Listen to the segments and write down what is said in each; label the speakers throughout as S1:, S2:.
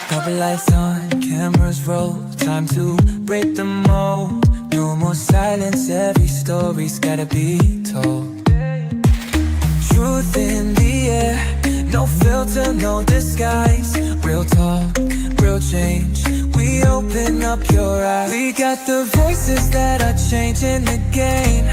S1: Couple lights on, cameras roll, time to break the mold. No more silence, every story's gotta be told. Truth in the air, no filter, no disguise. Real talk, real change, we open up your eyes. We got the voices that are changing the game.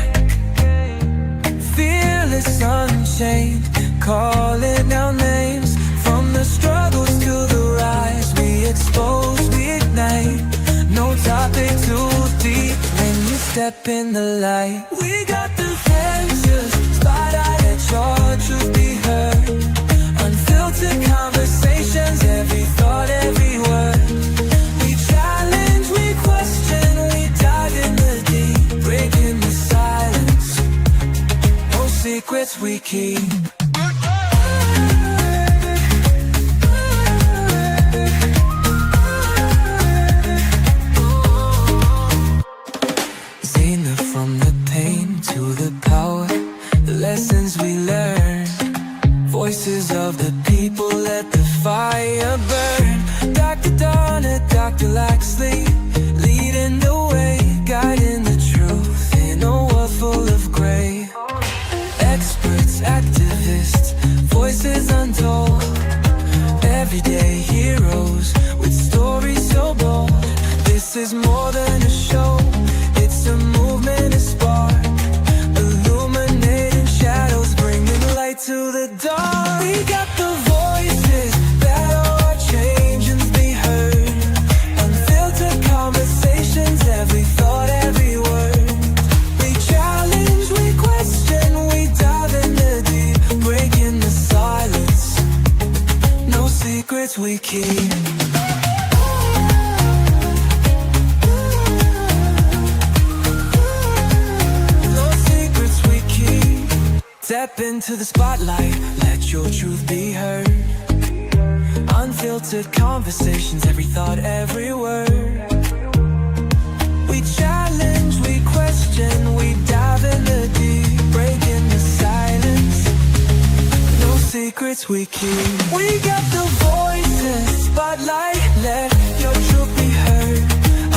S1: Fearless, unchained, calling our names. From the struggles to the rise, we expose, we ignite. No topic too deep when you step in the light. We got the answers, spotlight at your truth be heard. Unfiltered conversations, every thought, every word. We challenge, we question, we dive in the deep, breaking the silence. No secrets we keep. From the pain to the power, the lessons we learn. Voices of the people, let the fire burn. Dr. Donna, Dr. Laxley, leading the way, guiding the truth in a world full of gray. Experts, activists, voices untold. Everyday heroes with stories so bold. This is more than a show, it's a movement, a spark, illuminating shadows, bringing light to the dark. We got the voices that are changing, be heard. Unfiltered conversations, every thought, every word. We challenge, we question, we dive in the deep, breaking the silence. No secrets we keep. Step into the spotlight, let your truth be heard. Unfiltered conversations, every thought, every word. We challenge, we question, we dive in the deep, breaking the silence. No secrets we keep. We got the voices, spotlight, let your truth be heard.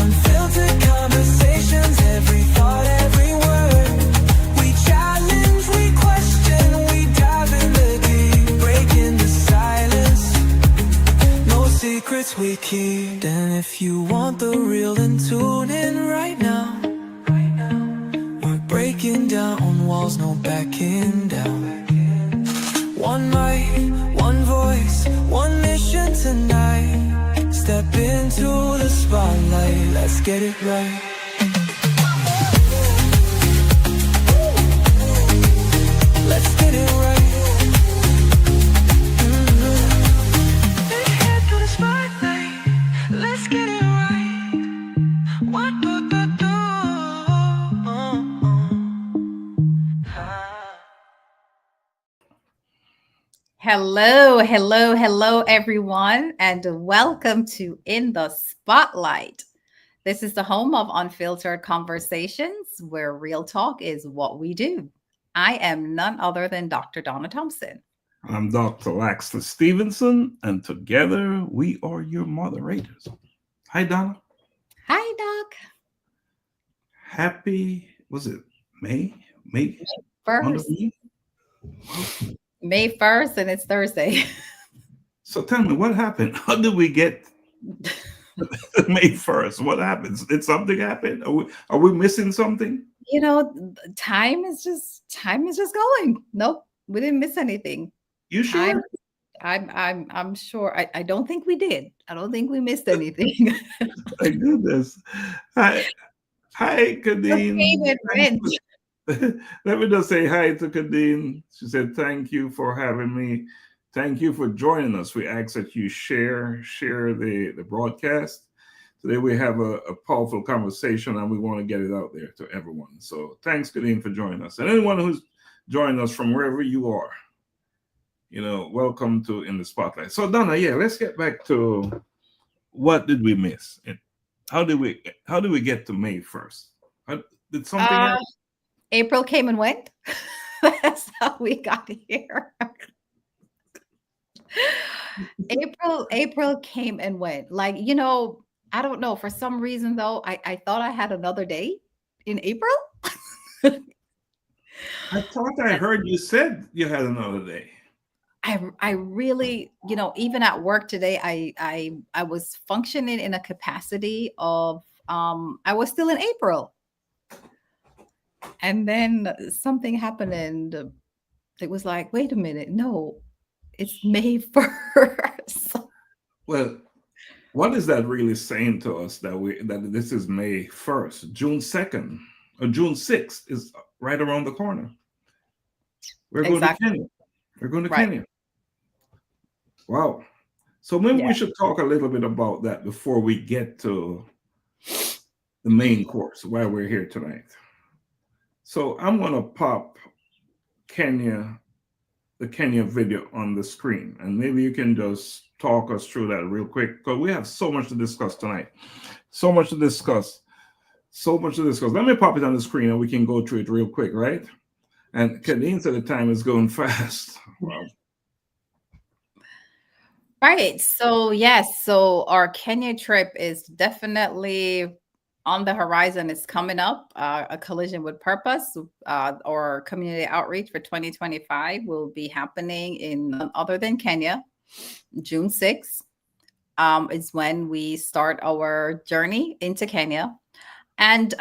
S1: Unfiltered conversations, every thought, every word. We challenge, we question, we dive in the deep, breaking the silence. No secrets we keep. And if you want the real, then tune in right now. We're breaking down walls, no backing down. One mic, one voice, one mission tonight. Step into the spotlight, let's get it right. Let's get it right. Head to the spotlight. Let's get it right. What do do do?
S2: Hello, everyone, and welcome to In the Spotlight. This is the home of unfiltered conversations where real talk is what we do. I am none other than Dr. Donna Thompson.
S3: I'm Dr. Laxley Stephenson, and together we are your moderators. Hi, Donna.
S2: Hi, Doc.
S3: Happy, was it May?
S2: May 1st. May 1st, and it's Thursday.
S3: So tell me, what happened? How did we get May 1st? What happens? Did something happen? Are we missing something?
S2: You know, time is just going. Nope, we didn't miss anything.
S3: You sure?
S2: I'm sure. I don't think we did. I don't think we missed anything.
S3: My goodness. Hi, Kadeen. Let me just say hi to Kadeen. She said, thank you for having me. Thank you for joining us. We ask that you share the broadcast. Today we have a powerful conversation and we want to get it out there to everyone. So thanks, Kadeen, for joining us. And anyone who's joining us from wherever you are, welcome to In the Spotlight. So Donna, let's get back to what did we miss? How did we get to May 1st? Did something happen?
S2: April came and went. That's how we got here. April came and went. Like, I don't know. For some reason though, I thought I had another day in April.
S3: I thought I heard you said you had another day.
S2: I really, even at work today, I was functioning in a capacity of I was still in April. And then something happened and it was like, wait a minute, no, it's May 1st.
S3: Well, what is that really saying to us that this is May 1st? June 2nd or June 6th is right around the corner. We're going to
S2: Exactly.
S3: Kenya. We're going to
S2: Right.
S3: Kenya. Wow. So maybe
S2: Yeah.
S3: we should talk a little bit about that before we get to the main course, why we're here tonight. So I'm going to pop the Kenya video on the screen, and maybe you can just talk us through that real quick, because we have so much to discuss tonight. So much to discuss. Let me pop it on the screen and we can go through it real quick, right? And Kadeen said the time is going fast. Wow.
S2: Right. So, yes. So, our Kenya trip is definitely on the horizon. It's coming up. A collision with purpose or community outreach for 2025 will be happening in none other than Kenya. June 6th is when we start our journey into Kenya. And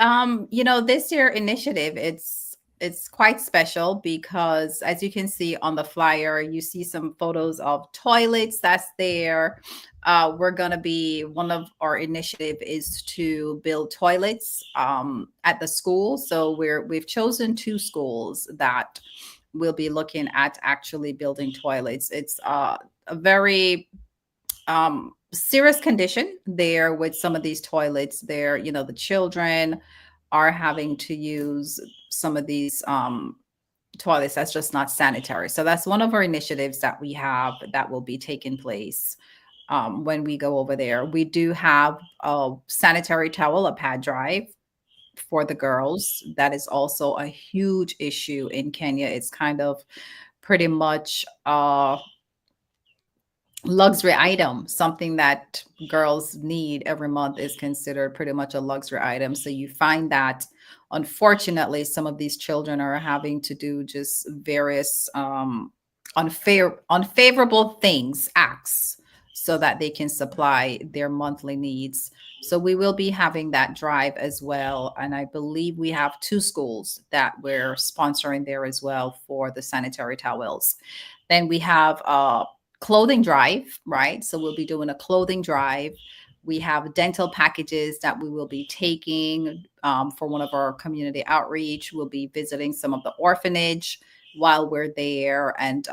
S2: this year initiative, it's quite special because, as you can see on the flyer, you see some photos of toilets that's there. We're gonna be, one of our initiative is to build toilets at the school. So we've chosen 2 schools that we'll be looking at actually building toilets. It's a very serious condition there with some of these toilets there. The children are having to use some of these toilets that's just not sanitary. So that's one of our initiatives that we have that will be taking place when we go over there. We do have a sanitary towel, a pad drive for the girls. That is also a huge issue in Kenya. It's kind of pretty much luxury item. Something that girls need every month is considered pretty much a luxury item. So you find that, unfortunately, some of these children are having to do just various unfavorable acts, so that they can supply their monthly needs. So we will be having that drive as well. And I believe we have 2 schools that we're sponsoring there as well for the sanitary towels. Then we have clothing drive, right? So we'll be doing a clothing drive. We have dental packages that we will be taking for one of our community outreach. We'll be visiting some of the orphanage while we're there and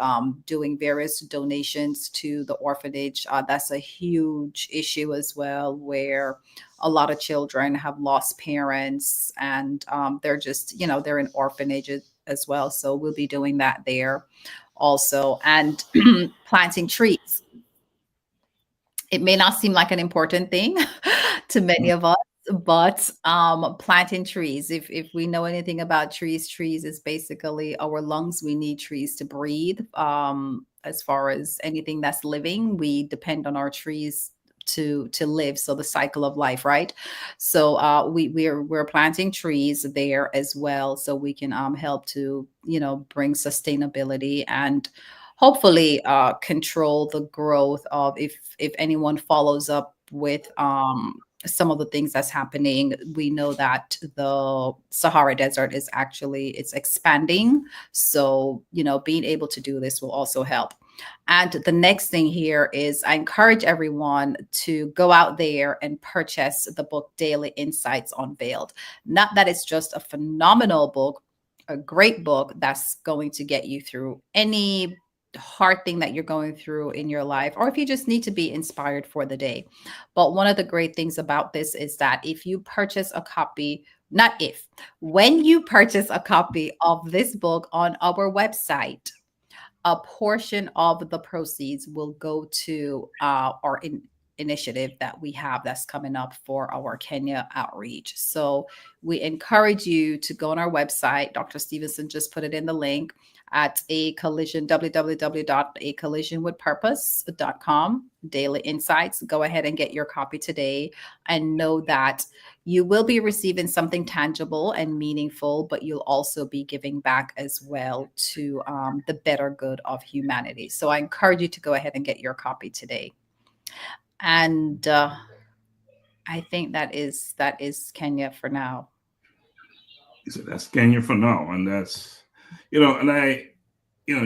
S2: doing various donations to the orphanage. That's a huge issue as well, where a lot of children have lost parents and they're just, they're in orphanages as well. So we'll be doing that there also, and planting trees. It may not seem like an important thing to many of us, but planting trees, if we know anything about trees is basically our lungs. We need trees to breathe. As far as anything that's living, we depend on our trees to live. So the cycle of life, right? So we're planting trees there as well, so we can help to bring sustainability and hopefully control the growth of, if anyone follows up with some of the things that's happening. We know that the Sahara Desert is actually, it's expanding. So, being able to do this will also help. And the next thing here is, I encourage everyone to go out there and purchase the book Daily Insights Unveiled. Not that it's just a phenomenal book, a great book that's going to get you through any hard thing that you're going through in your life, or if you just need to be inspired for the day. But one of the great things about this is that if you purchase a copy, when you purchase a copy of this book on our website, a portion of the proceeds will go to our initiative that we have that's coming up for our Kenya outreach. So we encourage you to go on our website. Dr. Stephenson just put it in the link at www.acollisionwithpurpose.com. Daily insights. Go ahead and get your copy today, and know that you will be receiving something tangible and meaningful, but you'll also be giving back as well to the better good of humanity. So I encourage you to go ahead and get your copy today. And I think that is Kenya for now.
S3: So that's Kenya for now, and that's,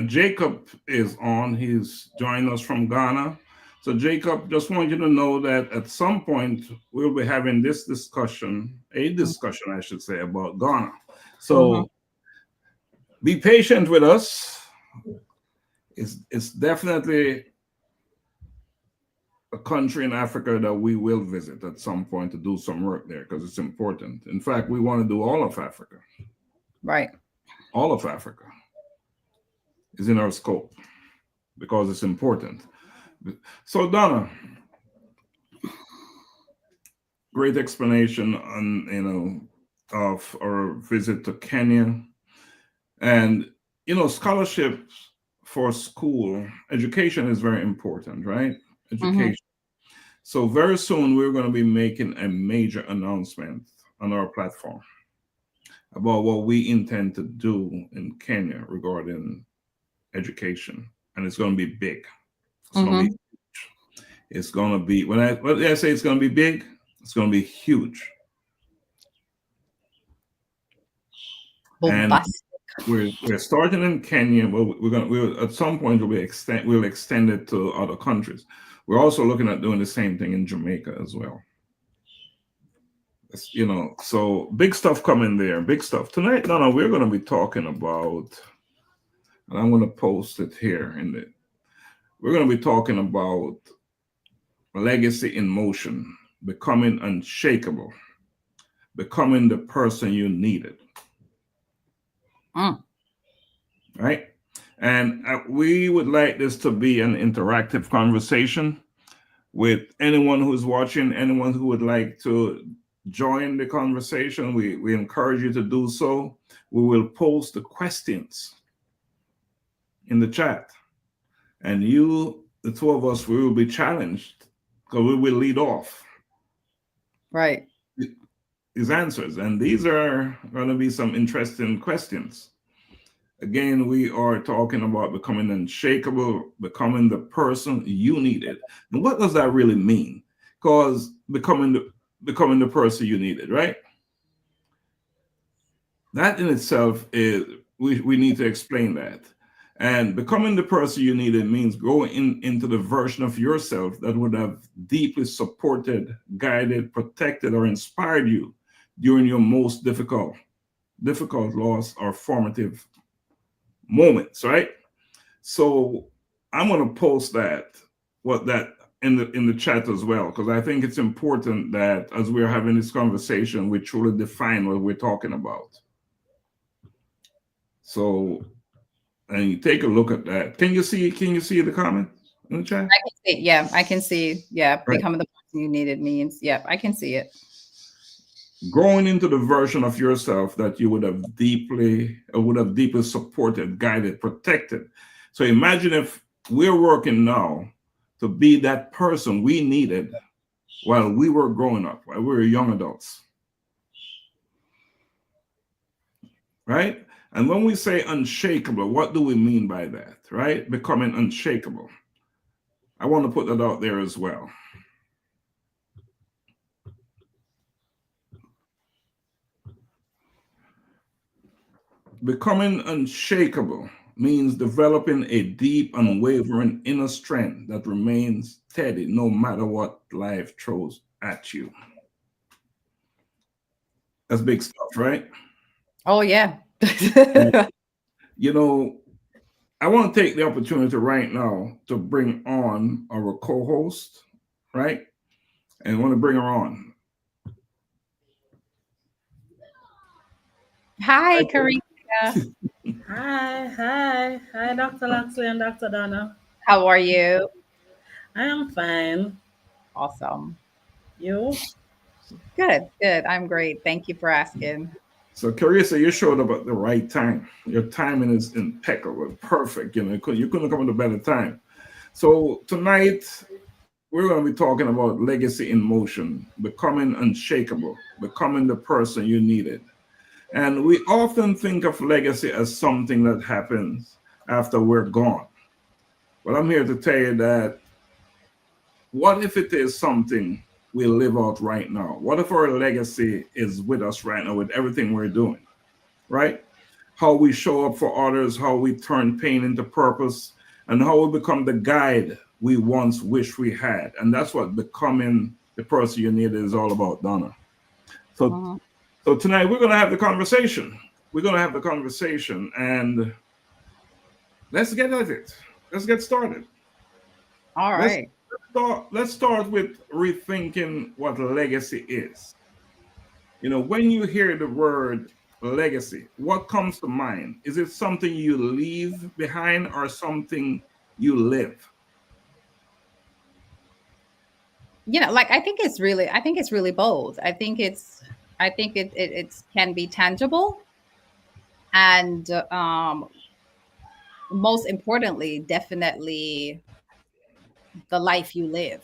S3: Jacob is on. He's joining us from Ghana. So Jacob, just want you to know that at some point we'll be having this discussion, I should say, about Ghana. So be patient with us. It's definitely a country in Africa that we will visit at some point to do some work there, because it's important. In fact, we want to do all of Africa.
S2: Right.
S3: All of Africa is in our scope because it's important. So Donna, great explanation on, of our visit to Kenya. And, scholarships for school education is very important, right? Education. So very soon we're going to be making a major announcement on our platform about what we intend to do in Kenya regarding education. And it's going to be big. It's going to be huge. It's going to be, when I say it's going to be big, it's going to be huge.
S2: Bombastic.
S3: And we're starting in Kenya, but we'll at some point we'll extend it to other countries. We're also looking at doing the same thing in Jamaica as well. So big stuff coming there. Big stuff tonight. No, we're going to be talking about, and I'm going to post it here we're going to be talking about legacy in motion, becoming unshakable, becoming the person you needed. Right? And we would like this to be an interactive conversation with anyone who's watching, anyone who would like to join the conversation. We encourage you to do so. We will post the questions in the chat. And you, the two of us, we will be challenged because we will lead off.
S2: Right.
S3: These answers. And these are going to be some interesting questions. Again, we are talking about becoming unshakable, becoming the person you needed. And what does that really mean? Because becoming the person you needed, right? That in itself is, we need to explain that. And becoming the person you needed means growing into the version of yourself that would have deeply supported, guided, protected, or inspired you during your most difficult loss or formative moments, right? So I'm going to post that in the chat as well, because I think it's important that as we're having this conversation, we truly define what we're talking about. So, and you take a look at that. Can you see the comments in the chat?
S2: I can see. Yeah, I can see. Yeah,
S3: Right.
S2: Becoming the person you needed means. Yeah, I can see it.
S3: Growing into the version of yourself that you would have deeply supported, guided, protected. So imagine if we're working now to be that person we needed while we were growing up, while we were young adults. Right? And when we say unshakable, what do we mean by that? Right? Becoming unshakable. I want to put that out there as well. Becoming unshakable means developing a deep, unwavering inner strength that remains steady no matter what life throws at you. That's big stuff, right?
S2: Oh, yeah.
S3: I want to take the opportunity right now to bring on our co-host, right? And I want to bring her on.
S2: Hi, Karina.
S4: Hi, Dr. Laxley and Dr. Donna.
S2: How are you?
S4: I am fine.
S2: Awesome.
S4: You?
S2: Good, good. I'm great. Thank you for asking.
S3: So, Carissa, you showed up at the right time. Your timing is impeccable, perfect. You couldn't come at a better time. So tonight we're going to be talking about legacy in motion, becoming unshakable, becoming the person you needed. And we often think of legacy as something that happens after we're gone. But I'm here to tell you that what if it is something we live out right now? What if our legacy is with us right now with everything we're doing, right? How we show up for others, how we turn pain into purpose, and how we become the guide we once wished we had. And that's what becoming the person you need is all about, Donna. So,
S2: Mhm.
S3: so tonight we're going to have the conversation. We're going to have the conversation, and let's get at it. Let's get started.
S2: All
S3: Let's
S2: right.
S3: let's start with rethinking what legacy is. When you hear the word legacy, what comes to mind? Is it something you leave behind or something you live?
S2: Like I think it's really bold. I think it can be tangible and most importantly, definitely the life you live.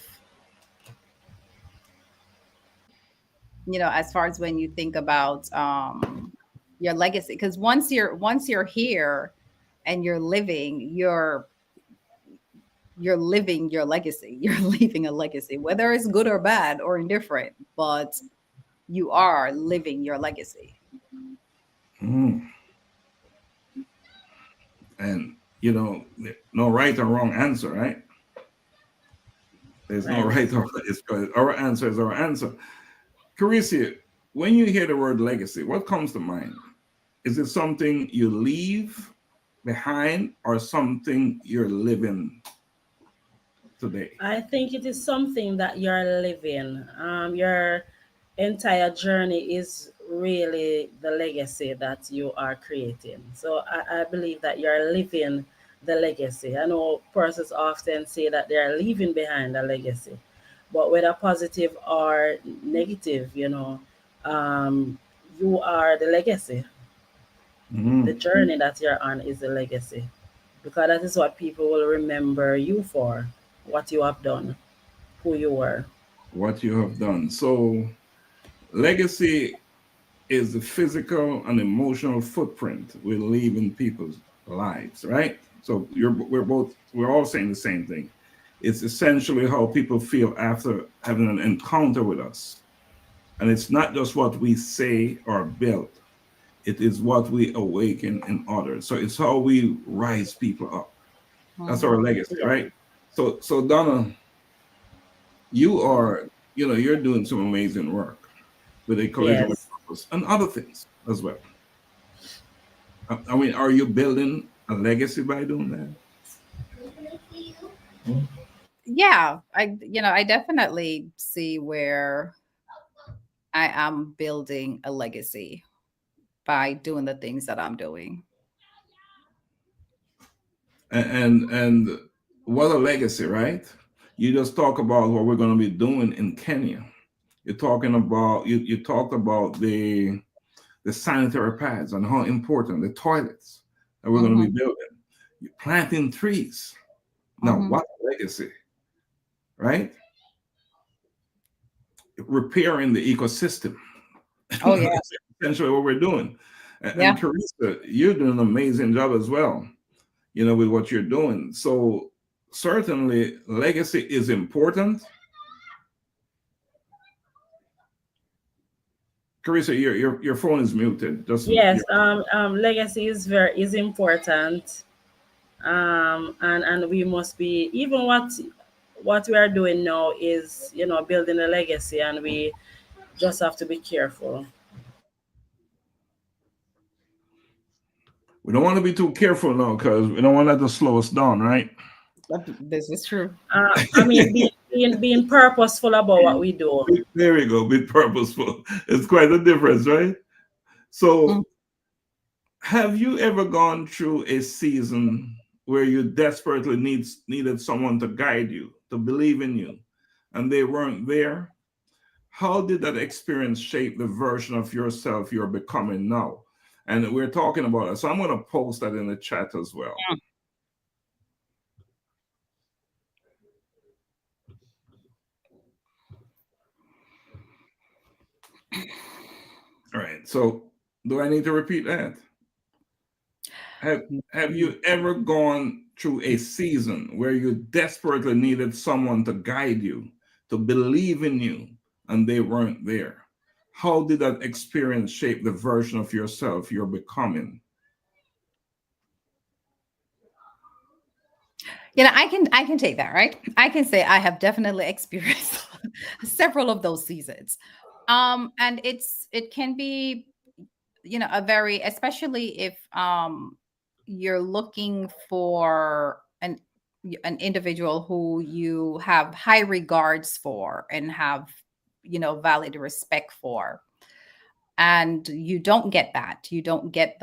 S2: As far as when you think about your legacy, because once you're here and you're living your legacy. You're leaving a legacy, whether it's good or bad or indifferent, but you are living your legacy.
S3: Mm. And no right or wrong answer, right? There's no
S4: Right.
S3: right or it's our answer is our answer. Carissa, when you hear the word legacy, what comes to mind? Is it something you leave behind or something you're living today?
S4: I think it is something that you're living. Your entire journey is really the legacy that you are creating. So I believe that you're living the legacy. I know persons often say that they are leaving behind a legacy, but whether positive or negative, you are the legacy. The
S3: Mm.
S4: journey that you're on is the legacy because that is what people will remember you for, what you have done, who you were.
S3: What you have done. So legacy is the physical and emotional footprint we leave in people's lives, right? So we're all saying the same thing. It's essentially how people feel after having an encounter with us. And it's not just what we say or build, it is what we awaken in others. So it's how we rise people up. That's our
S2: Mhm.
S3: legacy,
S4: Yeah.
S3: right? So Donna, you are, you're doing some amazing work with a collision with
S4: Yes.
S3: purpose and other things as well. I mean, are you building a legacy by doing that?
S2: Yeah, I definitely see where I am building a legacy by doing the things that I'm doing.
S3: And what a legacy, right? You just talk about what we're going to be doing in Kenya. You're talking about you talked about the sanitary pads and how important the toilets that we're going to be
S2: Hmm.
S3: building. You're planting trees. Now,
S2: Hmm.
S3: what a legacy, right? Repairing the ecosystem.
S2: Oh yeah,
S3: That's essentially what we're doing. And
S2: yeah.
S3: Carissa, you're doing an amazing job as well, with what you're doing. So certainly legacy is important. Carissa, your phone is muted. Just
S4: Yes. Legacy is important. And we must be, even what we are doing now is, building a legacy, and we just have to be careful.
S3: we don't want to be too careful now because we don't want that to slow us down, right?
S2: This is true.
S4: I mean, being purposeful about what we do.
S3: There we go. Be purposeful. It's quite a difference, right? So, have you ever gone through a season where you desperately needed someone to guide you, to believe in you, and they weren't there, how did that experience shape the version of yourself you're becoming now? And we're talking about it. So I'm going to post that in the chat as well. All right. So do I need to repeat that? Have you ever gone through a season where you desperately needed someone to guide you, to believe in you, and they weren't there? How did that experience shape the version of yourself you're becoming?
S2: I can take that, right? I can say I have definitely experienced several of those seasons. And it can be, a very, especially if you're looking for an individual who you have high regards for and have, valid respect for. And you don't get that. You don't get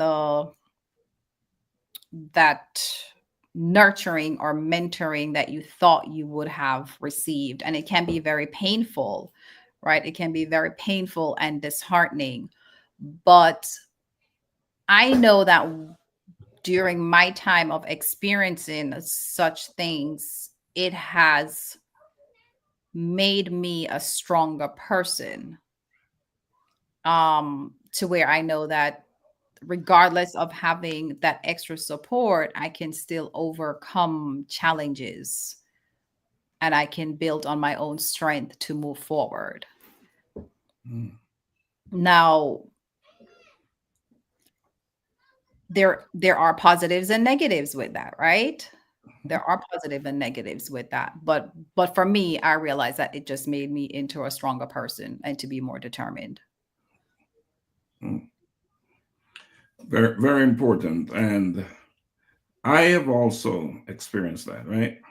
S2: that nurturing or mentoring that you thought you would have received. And it can be very painful, right? It can be very painful and disheartening. But I know that during my time of experiencing such things, it has made me a stronger person, to where I know that regardless of having that extra support, I can still overcome challenges and I can build on my own strength to move forward. Now, there are positives and negatives with that, right? There are positive and negatives with that. But for me, I realized that it just made me into a stronger person and to be more determined.
S3: Very, very important. And I have also experienced that, right?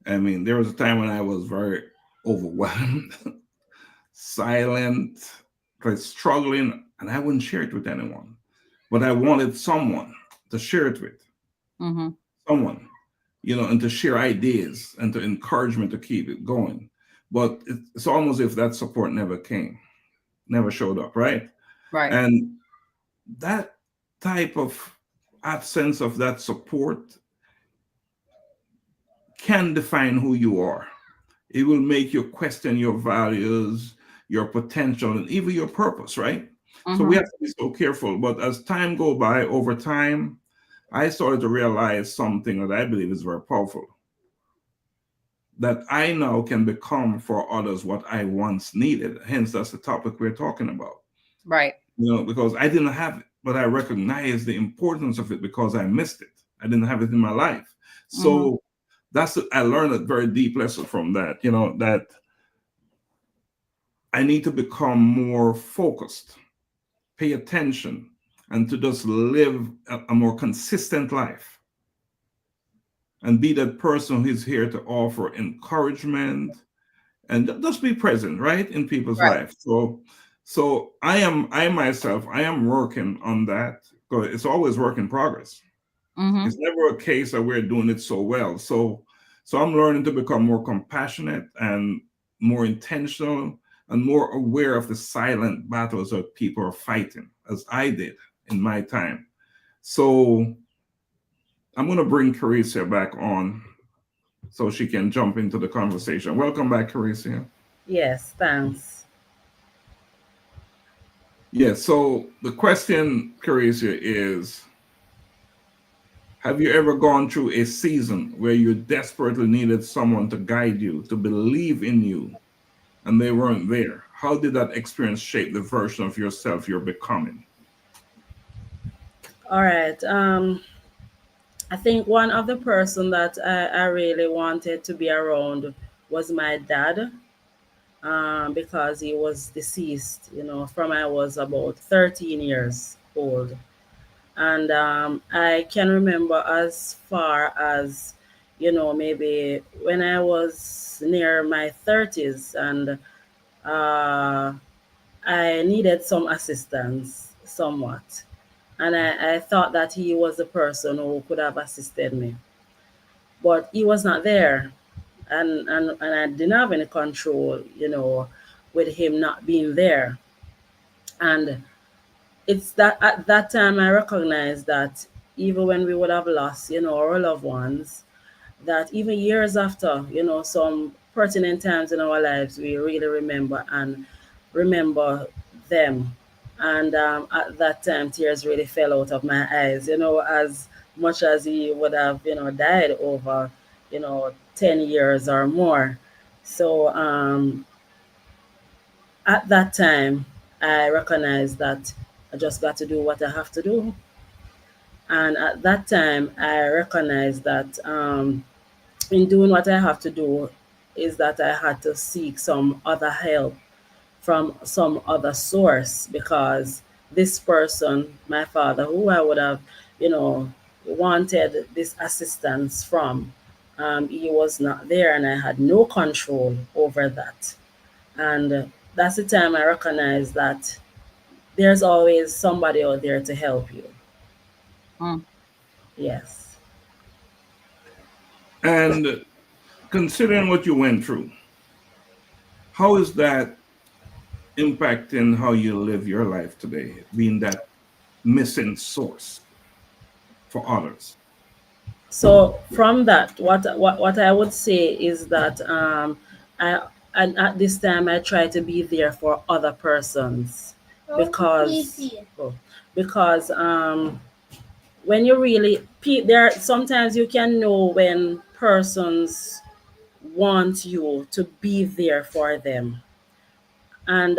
S3: I mean, there was a time when I was very overwhelmed, silent, like struggling, and I wouldn't share it with anyone. But I wanted someone to share it with.
S2: Mm-hmm.
S3: Someone, and to share ideas and to encourage me to keep it going. But it's almost if that support never came, never showed up, right?
S2: Right.
S3: And that type of absence of that support can define who you are. It will make you question your values, your potential, and even your purpose, right? So we have to be so careful. But as time go by, over time, I started to realize something that I believe is very powerful. That I now can become for others what I once needed. Hence, that's the topic we're talking about.
S2: Right.
S3: Because I didn't have it, but I recognized the importance of it because I missed it. I didn't have it in my life. So I learned a very deep lesson from that, that I need to become more focused, pay attention, and to just live a more consistent life and be that person who is here to offer encouragement and just be present, right, in people's lives. So I myself am working on that, because it's always work in progress. It's never a case that we're doing it so well. So I'm learning to become more compassionate and more intentional and more aware of the silent battles that people are fighting, as I did in my time. So I'm going to bring Carissa back on so she can jump into the conversation. Welcome back, Carissa.
S4: Yes, thanks.
S3: Yeah, so the question, Carissa, is, have you ever gone through a season where you desperately needed someone to guide you, to believe in you, and they weren't there? How did that experience shape the version of yourself you're becoming?
S4: All right. I think one of the person that I really wanted to be around was my dad, because he was deceased, from I was about 13 years old. And I can remember as far as, maybe when I was near my 30s, and I needed some assistance somewhat. And I thought that he was the person who could have assisted me. But he was not there. and I didn't have any control, with him not being there. And it's that at that time I recognized that even when we would have lost, our loved ones, that even years after, some pertinent times in our lives, we really remember them. And at that time, tears really fell out of my eyes, as much as he would have, died over, 10 years or more. So at that time, I recognized that I just got to do what I have to do. And at that time, I recognized that in doing what I have to do is that I had to seek some other help from some other source, because this person, my father, who I would have, you know, wanted this assistance from, he was not there, and I had no control over that. And that's the time I recognized that there's always somebody out there to help you.
S2: Mm.
S4: Yes.
S3: And considering what you went through, how is that impacting how you live your life today, being that missing source for others?
S4: So from that, what I would say is that I and at this time I try to be there for other persons, because oh, because when you really there, sometimes you can know when persons want you to be there for them. And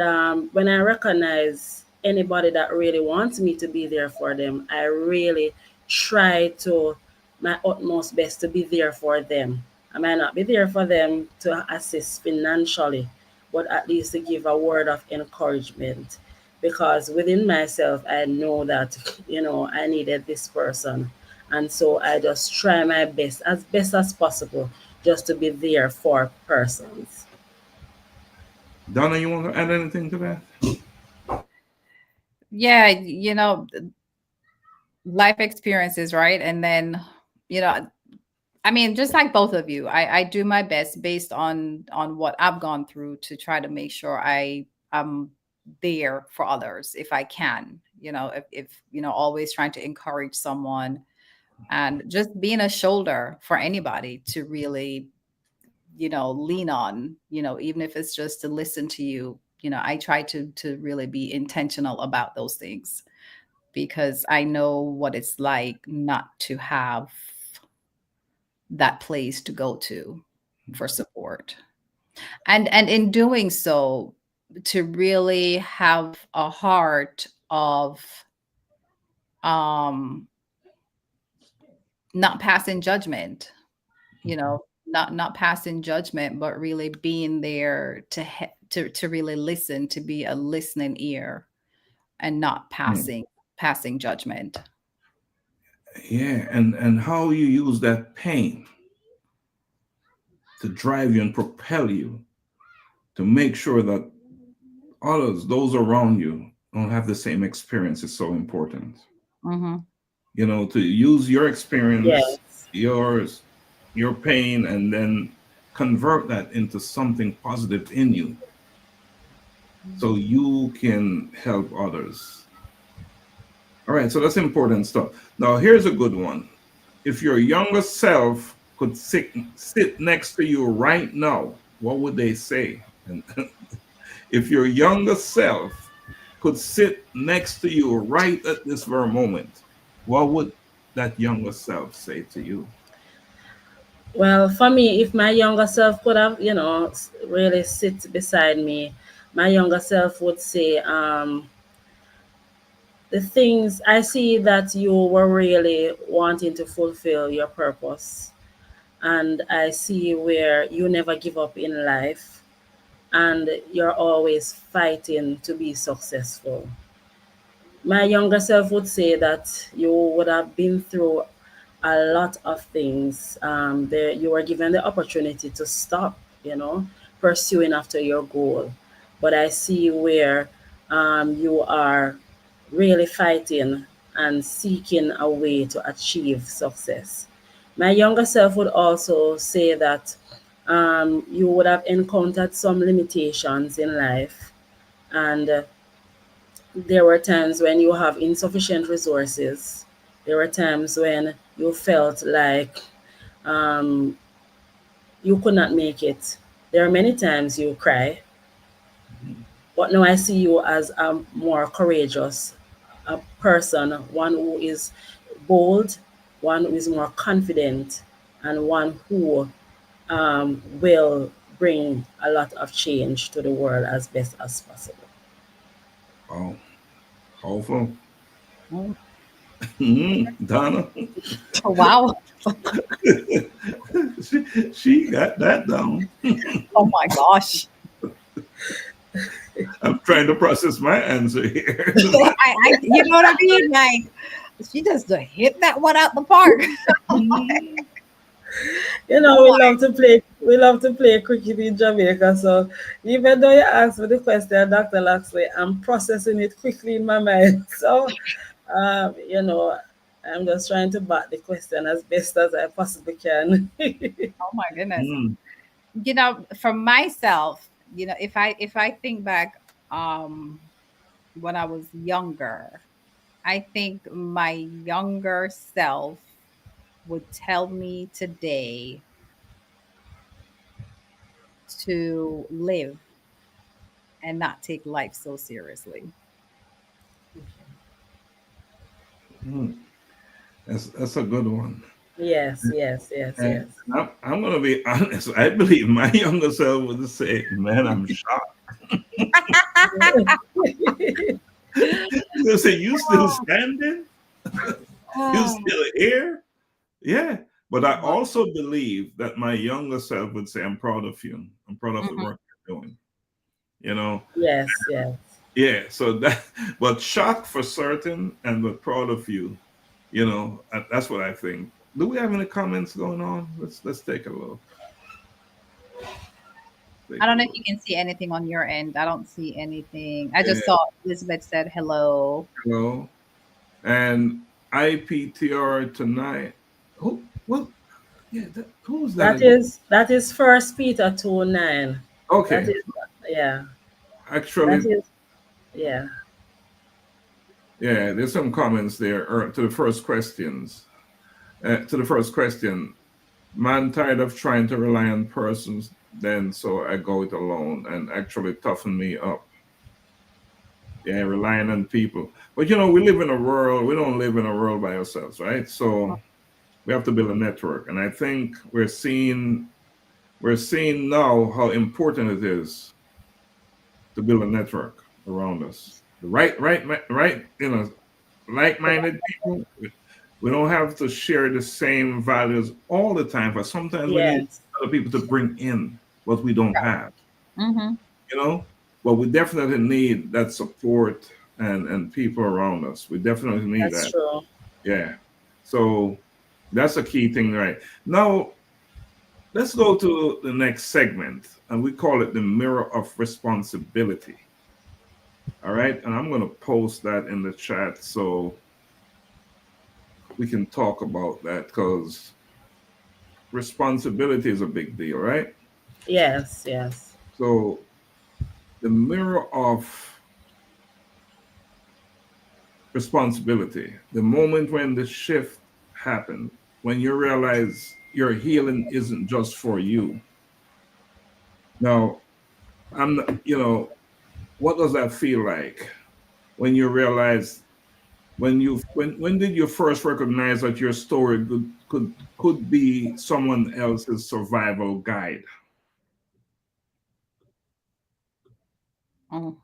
S4: when I recognize anybody that really wants me to be there for them, I really try to my utmost best to be there for them. I might not be there for them to assist financially, but at least to give a word of encouragement. Because within myself, I know that, I needed this person. And so I just try my best as possible, just to be there for persons.
S3: Donna, you want to add anything to that?
S2: Yeah, life experiences, right? And then, you know, I mean, just like both of you, I do my best based on what I've gone through to try to make sure I'm there for others if I can. If always trying to encourage someone and just being a shoulder for anybody to really, lean on. Even if it's just to listen to you. I try to really be intentional about those things because I know what it's like not to have that place to go to for support. And in doing so, to really have a heart of um not passing judgment, not passing judgment, but really being there to really listen, to be a listening ear and not passing judgment.
S3: Yeah, and how you use that pain to drive you and propel you to make sure that others, those around you, don't have the same experience is so important.
S2: Hmm.
S3: To use your experience,
S4: Yes.
S3: your pain, and then convert that into something positive in you so you can help others. All right, so that's important stuff. Now, here's a good one. If your younger self could sit next to you right now, what would they say? And if your younger self could sit next to you right at this very moment, what would that younger self say to you?
S4: Well, for me, if my younger self could have, really sit beside me, my younger self would say, the things I see that you were really wanting to fulfill your purpose. And I see where you never give up in life and you're always fighting to be successful. My younger self would say that you would have been through a lot of things. There, you were given the opportunity to stop, pursuing after your goal. But I see where you are really fighting and seeking a way to achieve success. My younger self would also say that You would have encountered some limitations in life, and there were times when you have insufficient resources. There were times when you felt like um, you could not make it. There are many times you cry, but now I see you as a more courageous a person, one who is bold, one who is more confident, and one who will bring a lot of change to the world as best as possible.
S3: Wow. Powerful.
S2: Mm.
S3: Donna.
S2: Oh, wow.
S3: she got that down.
S2: Oh my gosh.
S3: I'm trying to process my answer here.
S2: You know what I mean? Like, she just hit that one out the park.
S4: You know, we love to play cricket in Jamaica. So even though you asked me the question, Dr. Laxley, I'm processing it quickly in my mind. So you know, I'm just trying to bat the question as best as I possibly can.
S2: Oh my goodness.
S3: Mm,
S2: You know, for myself, you know, if I think back um when I was younger, I think my younger self would tell me today to live and not take life so seriously.
S3: mm. That's a good one.
S4: Yes, yes, yes,
S3: And
S4: yes.
S3: I'm going to be honest. I believe my younger self would say, "Man, I'm shocked." They say, "You still standing? You still here?" Yeah. But I also believe that my younger self would say, "I'm proud of you. I'm proud of the
S2: Mhm.
S3: work you're doing." You know.
S4: Yes, yes.
S3: Yeah. So that, but shocked for certain, and but proud of you. You know, that's what I think. Do we have any comments going on? Let's take a look.
S2: I
S3: Take a
S2: don't know if
S3: look.
S2: you can see anything on your end. I don't see anything. I just
S3: Yeah.
S2: saw Elizabeth said hello.
S3: Hello. And IPTR tonight. Who? Well, yeah. Who's that again?
S4: That is First Peter 2:9. That
S3: Okay.
S4: is, yeah. That
S3: Actually,
S4: is, yeah.
S3: yeah. There's some comments there to the first questions. To the first question, man, tired of trying to rely on persons. Then so I go it alone and actually toughen me up. Yeah, relying on people. But you know, we live in a world. We don't live in a world by ourselves, right? So we have to build a network, and I think we're seeing now how important it is to build a network around us. The right, like-minded people. We don't have to share the same values all the time, but sometimes we need
S4: Yes.
S3: other people to bring in what we don't have,
S2: Mm-hmm.
S3: you know? But we definitely need that support and people around us. We definitely need
S4: That's
S3: that.
S4: true.
S3: Yeah. So that's a key thing, right? Now, let's go to the next segment, and we call it the mirror of responsibility. All right. And I'm going to post that in the chat so we can talk about that because responsibility is a big deal, right?
S4: Yes, yes.
S3: So, the mirror of responsibility, the moment when the shift happened, when you realize your healing isn't just for you. Now, what does that feel like when you realize when did you first recognize that your story could be someone else's survival guide?
S2: Mm.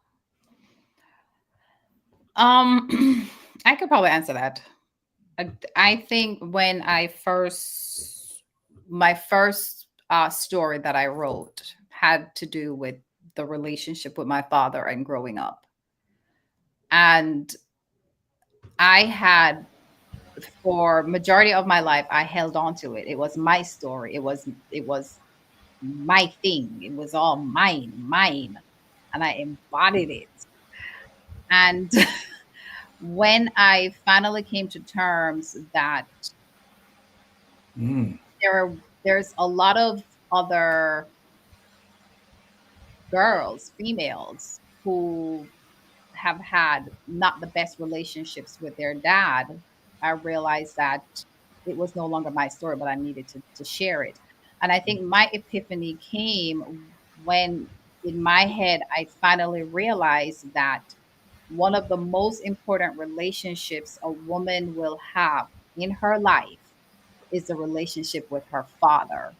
S2: I could probably answer that. I think when my first story that I wrote had to do with the relationship with my father and growing up. And I had, for majority of my life, I held on to it. It was my story. It was my thing. It was all mine. And I embodied it. And when I finally came to terms that
S3: Mm,
S2: there's a lot of other girls, females who have had not the best relationships with their dad, I realized that it was no longer my story, but I needed to share it. And I think my epiphany came when, in my head, I finally realized that one of the most important relationships a woman will have in her life is the relationship with her father,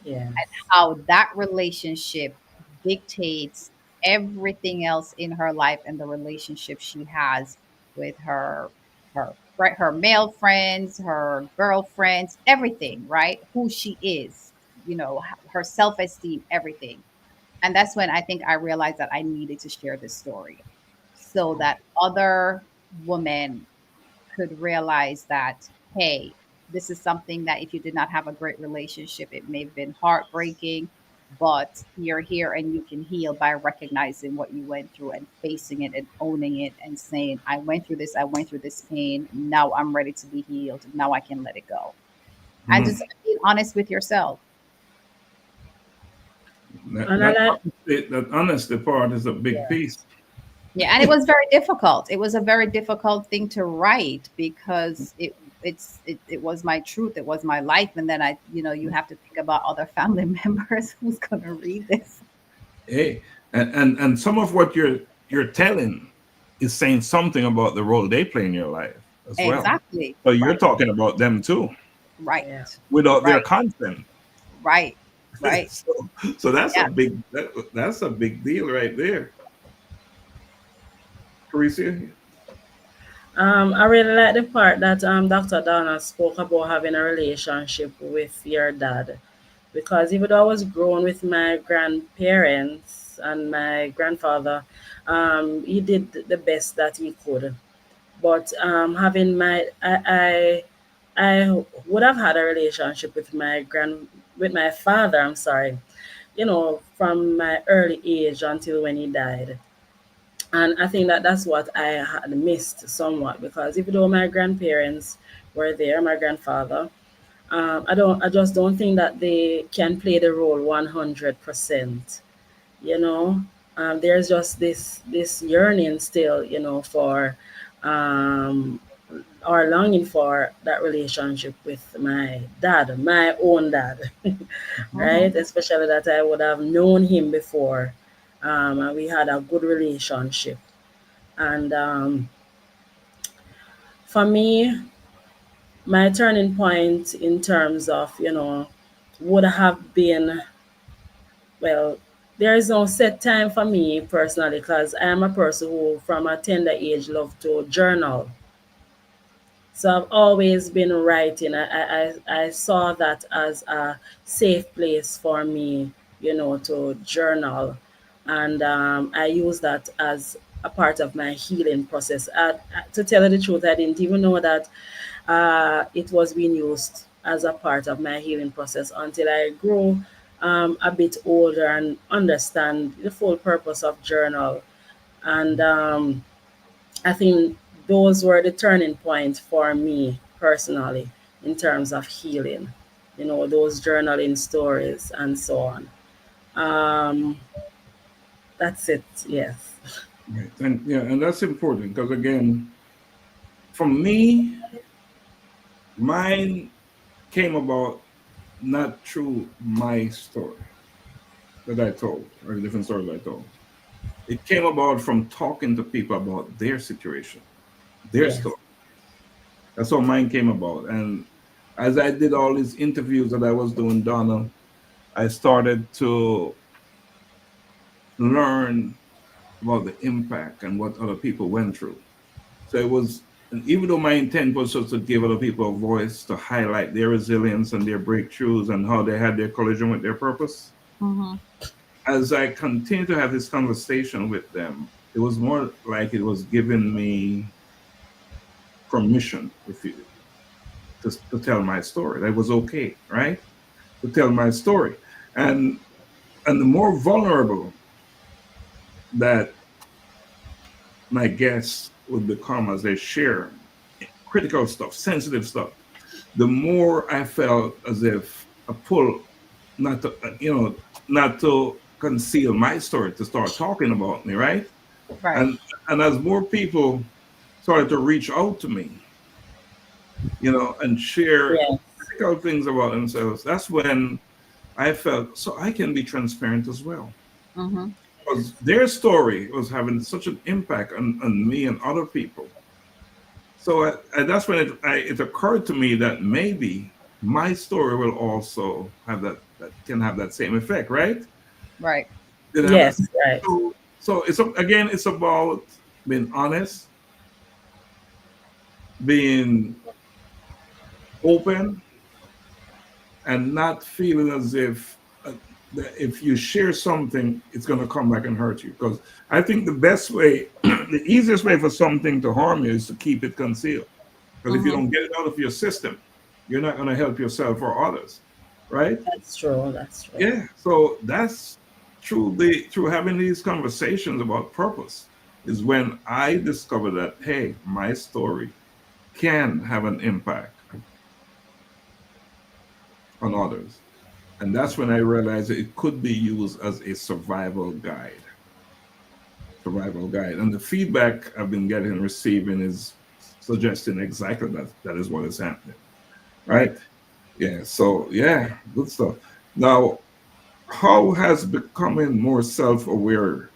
S4: Yes.
S2: how that relationship dictates everything else in her life and the relationship she has with her male friends, her girlfriends, everything, right? Who she is, her self-esteem, everything. And that's when I think I realized that I needed to share this story so that other women could realize that, hey, this is something that if you did not have a great relationship, it may have been heartbreaking, but you're here and you can heal by recognizing what you went through and facing it and owning it and saying, I went through this pain. Now I'm ready to be healed. Now I can let it go. And
S3: Mm.
S2: just being honest with yourself.
S3: That,
S4: And I
S3: that,
S4: like,
S3: honesty, that honesty part is a big
S4: yes.
S3: piece.
S2: Yeah, and it was very difficult. It was a very difficult thing to write because it was my truth. It was my life, and then you have to think about other family members who's going to read this.
S3: Hey, and some of what you're telling is saying something about the role they play in your life as well.
S2: Exactly.
S3: So you're
S2: Right.
S3: talking about them too,
S2: Right.
S4: Yeah.
S3: without their
S2: Right.
S3: consent.
S2: Right. Right.
S3: So that's a
S2: Yeah.
S3: that's a big deal right there. Carissa?
S4: I really like the part that Dr. Donna spoke about having a relationship with your dad, because even though I was grown with my grandparents and my grandfather, he did the best that he could. But having I would have had a relationship with my father. I'm sorry, from my early age until when he died. And I think that that's what I had missed somewhat, because even though my grandparents were there, my grandfather, I just don't think that they can play the role 100%. You know, there's just this yearning still, for um, or longing for that relationship with my dad, my own dad,
S2: Hmm.
S4: right? Especially that I would have known him before, and we had a good relationship. And for me, my turning point in terms of, would have been, well, there is no set time for me personally, because I am a person who, from a tender age, love to journal. So I've always been writing. I saw that as a safe place for me, to journal. And I use that as a part of my healing process. To tell you the truth, I didn't even know that it was being used as a part of my healing process until I grew a bit older and understand the full purpose of journal. And I think those were the turning points for me personally in terms of healing, those journaling stories and so on. Um, that's it, yes.
S3: Right. And yeah, and that's important because again, for me, mine came about not through my story that I told or the different stories I told. It came about from talking to people about their situation, their
S4: Yes,
S3: story. That's how mine came about. And as I did all these interviews that I was doing, Donna, I started to learn about the impact and what other people went through. So it was, and even though my intent was just to give other people a voice to highlight their resilience and their breakthroughs and how they had their collision with their purpose,
S2: Hmm.
S3: as I continued to have this conversation with them, it was more like it was giving me permission, if you, to tell my story. That was okay, right? To tell my story, and and the more vulnerable that my guests would become as they share critical stuff, sensitive stuff, the more I felt as if a pull not to not to conceal my story, to start talking about me, right?
S2: Right.
S3: And as more people started to reach out to me, and share
S4: Yes.
S3: critical things about themselves, that's when I felt so I can be transparent as well.
S2: Mm-hmm.
S3: Because their story was having such an impact on me and other people. So that's when it occurred to me that maybe my story will also have that can have that same effect, right?
S2: Right.
S3: Did it have that?
S4: Yes, right.
S3: So again, it's about being honest, being open, and not feeling as if that if you share something, it's going to come back and hurt you. Because I think the best way, the easiest way for something to harm you is to keep it concealed. Because if you
S2: Mm-hmm.
S3: don't get it out of your system, you're not going to help yourself or others, right?
S4: That's true. That's true.
S3: Yeah. So that's through having these conversations about purpose is when I discovered that, hey, my story can have an impact on others. And that's when I realized that it could be used as a survival guide. Survival guide. And the feedback I've been getting and receiving is suggesting exactly that is what is happening.
S2: Right.
S3: Right? Yeah. So yeah, good stuff. Now, how has becoming more self-aware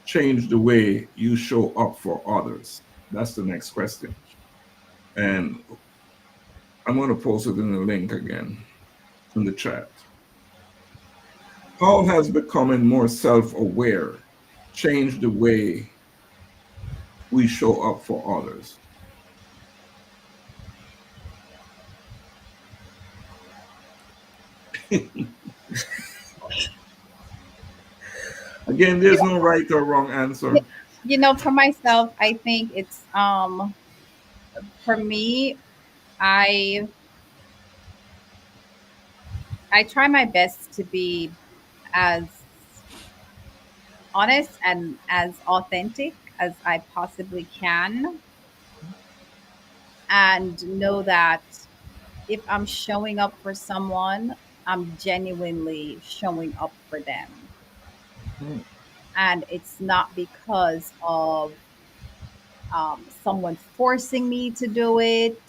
S3: changed the way you show up for others? That's the next question. And I'm going to post it in the link again in the chat. How has becoming more self-aware changed the way we show up for others? Again, there's no right or wrong answer.
S2: For myself, I think it's for me, I I try my best to be as honest and as authentic as I possibly can, and know that if I'm showing up for someone, I'm genuinely showing up for them.
S3: Hmm.
S2: And it's not because of someone forcing me to do it,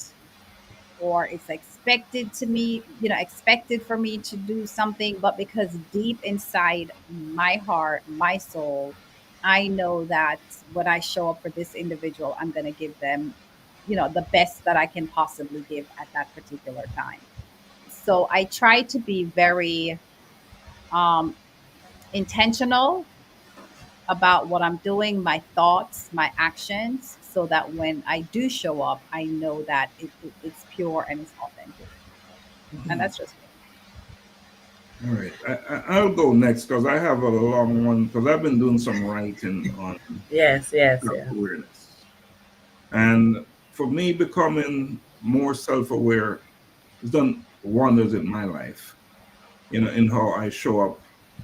S2: or it's expected for me to do something, but because deep inside my heart, my soul, I know that when I show up for this individual, I'm going to give them, the best that I can possibly give at that particular time. So I try to be very um, intentional about what I'm doing, my thoughts, my actions, so that when I do show up, I know that it's pure and it's authentic. And that's just me.
S3: All right. I'll go next because I have a long one because I've been doing some writing on
S4: Yes, yes, yes.
S3: self-awareness. And for me, becoming more self-aware has done wonders in my life, in how I show up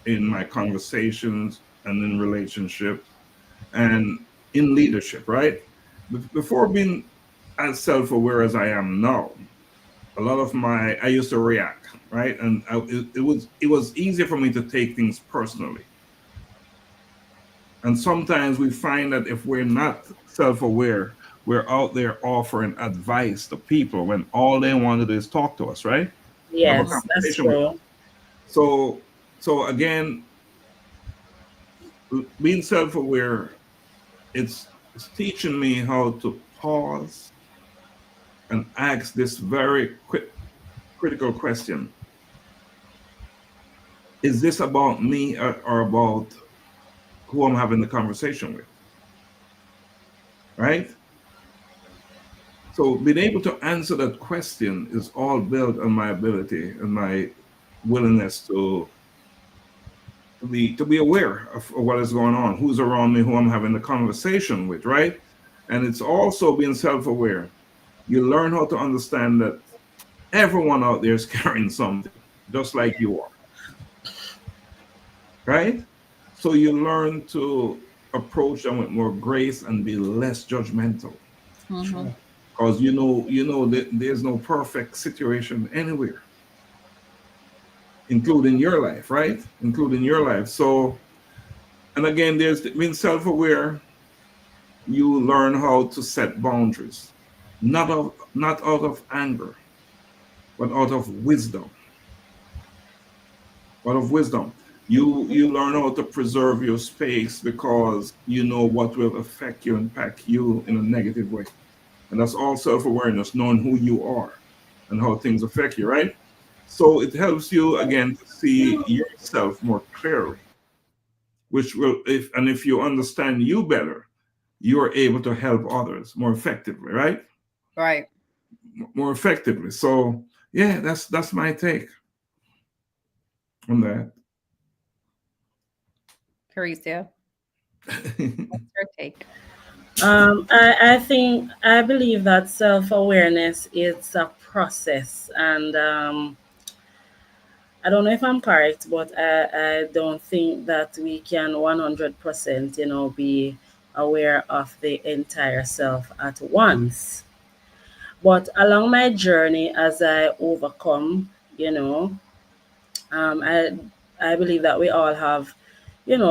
S3: in my conversations and in relationships and in leadership, right? Before being as self-aware as I am now, a lot of I used to react, right? And it was easier for me to take things personally. And sometimes we find that if we're not self-aware, we're out there offering advice to people when all they want to do is talk to us, right? Have a
S2: Mhm.
S4: Yes, that's
S3: conversation with us.
S4: true.
S3: So again, being self-aware, it's teaching me how to pause and ask this very critical question. Is this about me or about who I'm having the conversation with, right? So being able to answer that question is all built on my ability and my willingness to be aware of what is going on, who's around me, who I'm having the conversation with, right? And it's also being self-aware. You learn how to understand that everyone out there is carrying something, just like you are, right? So you learn to approach them with more grace and be less judgmental.
S2: Mhm.
S4: True.
S3: Because you know that there's no perfect situation anywhere. including your life, right? Including your life. So, and again, there's being self-aware. You learn how to set boundaries, not out of anger, but out of wisdom. Out of wisdom, you learn how to preserve your space because you know what will affect you, impact you in a negative way, and that's all self-awareness, knowing who you are and how things affect you, right? So it helps you again to see yourself more clearly, which will, if you understand you better, you're able to help others more effectively, right?
S2: Right.
S3: More effectively. So yeah, that's my take on that.
S2: Caricia, what's your take?
S4: I believe that self-awareness is a process, and I don't know if I'm correct, but I don't think that we can 100%, be aware of the entire self at once. But along my journey, as I overcome, you know, um, I I believe that we all have,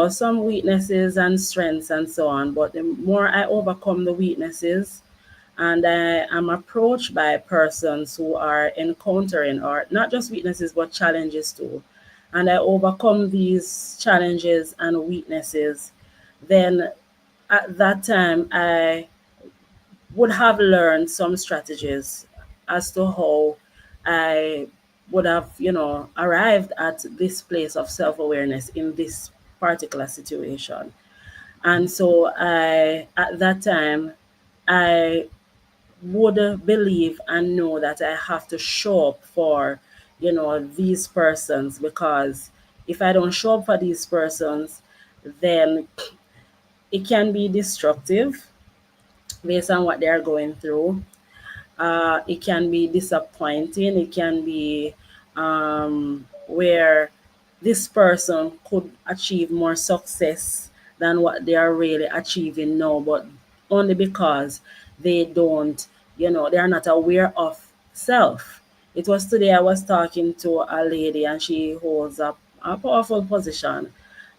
S4: some weaknesses and strengths and so on. But the more I overcome the weaknesses, and I am approached by persons who are encountering, or not just weaknesses but challenges too, and I overcome these challenges and weaknesses, then at that time I would have learned some strategies as to how I would have, arrived at this place of self-awareness in this particular situation. And so at that time, I would believe and know that I have to show up for, these persons, because if I don't show up for these persons, then it can be destructive based on what they are going through. It can be disappointing. It can be where this person could achieve more success than what they are really achieving now, but only because they don't, they are not aware of self. It was today I was talking to a lady, and she holds a powerful position.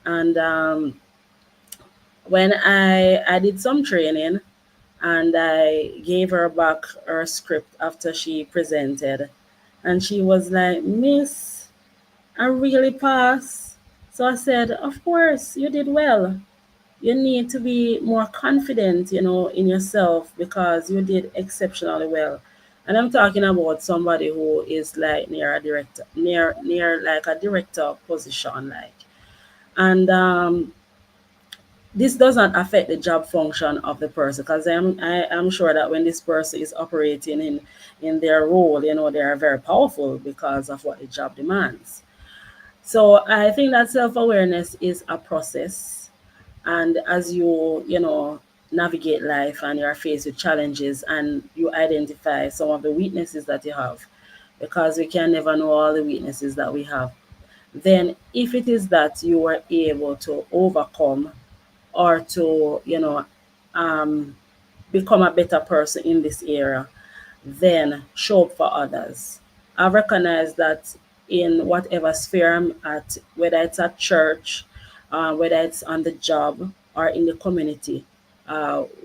S4: And when I did some training, and I gave her back her script after she presented. And she was like, Miss, I really passed. So I said, of course, you did well. You need to be more confident, in yourself, because you did exceptionally well. And I'm talking about somebody who is like near a director, near like a director position, like. And this doesn't affect the job function of the person, because I'm sure that when this person is operating in their role, they are very powerful because of what the job demands. So I think that self-awareness is a process, and as you navigate life and you are faced with challenges and you identify some of the weaknesses that you have, because we can never know all the weaknesses that we have, then if it is that you are able to overcome, or to um, become a better person in this area, then show up for others. I recognize that in whatever sphere I'm at, whether it's at church, whether it's on the job or in the community,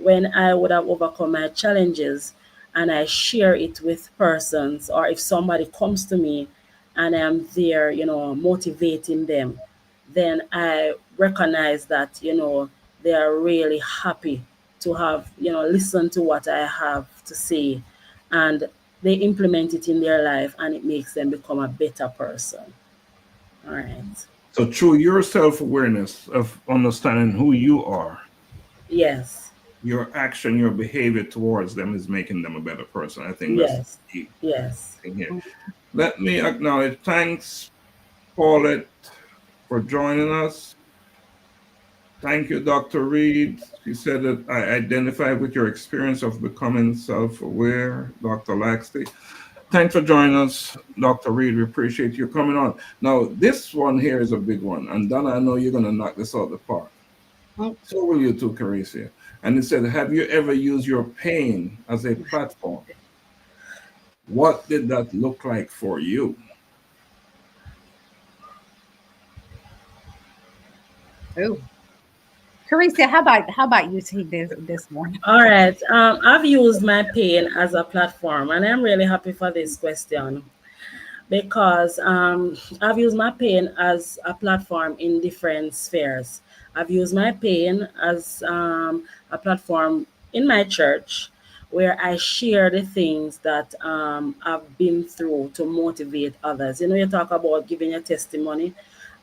S4: when I would have overcome my challenges and I share it with persons, or if somebody comes to me and I'm there, motivating them, then I recognize that, they are really happy to have, listened to what I have to say, and they implement it in their life, and it makes them become a better person. All right.
S3: So through your self-awareness of understanding who you are,
S4: Yes.
S3: your action, your behavior towards them is making them a better person. I think that's the
S4: Yes.
S3: key
S4: Yes.
S3: thing here. Let me acknowledge, thanks, Paulette, for joining us. Thank you, Dr. Reed. She said that I identify with your experience of becoming self-aware, Dr. Laxley. Thanks for joining us, Dr. Reed. We appreciate you coming on. Now, this one here is a big one. And Donna, I know you're going to knock this out the park. So will you too, Caricia. And it said, have you ever used your pain as a platform? What did that look like for you?
S2: Oh, Carissa, how about you take this one?
S4: All right. I've used my pain as a platform, and I'm really happy for this question because I've used my pain as a platform in different spheres. I've used my pain as a platform in my church where I share the things that I've been through to motivate others. You know, you talk about giving your testimony.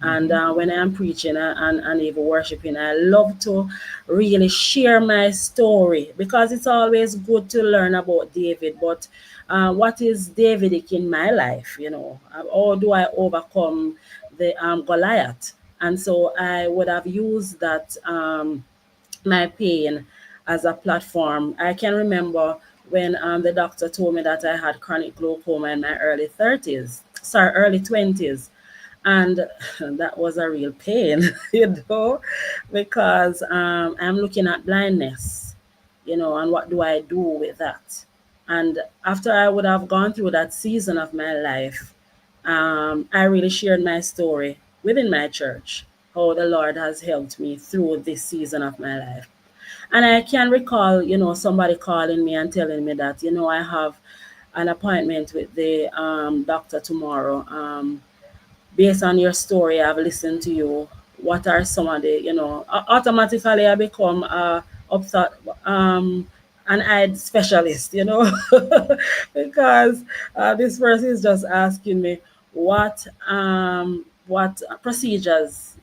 S4: And
S3: Mhm.
S4: when I'm preaching and even worshiping, I love to really share my story because it's always good to learn about David. But what is Davidic in my life? You know, how do I overcome the Goliath? And so I would have used that my pain as a platform. I can remember when the doctor told me that I had chronic glaucoma in my early 20s. And that was a real pain, because I'm looking at blindness, and what do I do with that? And after I would have gone through that season of my life, I really shared my story within my church, how the Lord has helped me through this season of my life. And I can recall, somebody calling me and telling me that, I have an appointment with the doctor tomorrow. Based on your story, I've listened to you. What are some of the, automatically I become upthought, an eye specialist, because this person is just asking me what procedures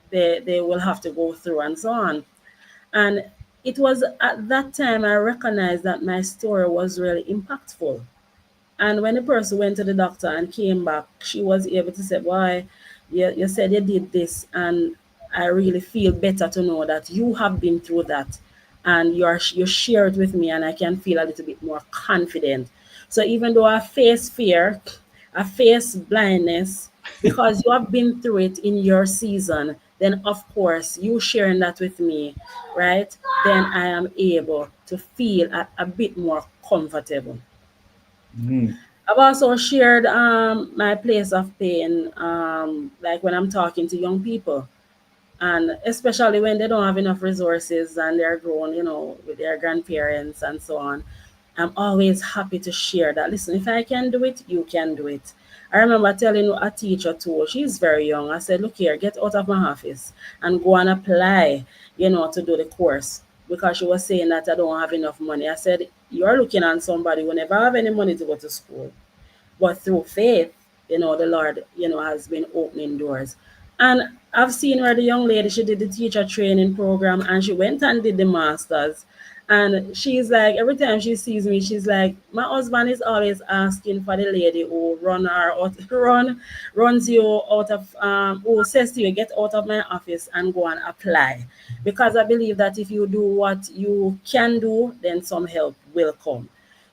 S4: they will have to go through and so on. And it was at that time I recognized that my story was really impactful. And when the person went to the doctor and came back, she was able to say, "Boy, you said you did this, and I really feel better to know that you have been through that, and you share it with me, and I can feel a little bit more confident." So even though I face fear, I face blindness, because you have been through it in your season, then of course you sharing that with me, right? Then I am able to feel a bit more comfortable.
S3: Mhm.
S4: I've also shared my place of pain, like when I'm talking to young people, and especially when they don't have enough resources and they're grown, with their grandparents and so on. I'm always happy to share that. Listen, if I can do it, you can do it. I remember telling a teacher too, she's very young. I said, "Look here, get out of my office and go and apply, to do the course." Because she was saying that I don't have enough money. I said, "You're looking at somebody who never have any money to go to school. But through faith, the Lord, has been opening doors." And I've seen where the young lady, she did the teacher training program and she went and did the masters. And she's like, every time she sees me, she's like, "My husband is always asking for the lady who runs you out of, who says to you, get out of my office and go and apply." Because I believe that if you do what you can do, then some help will come.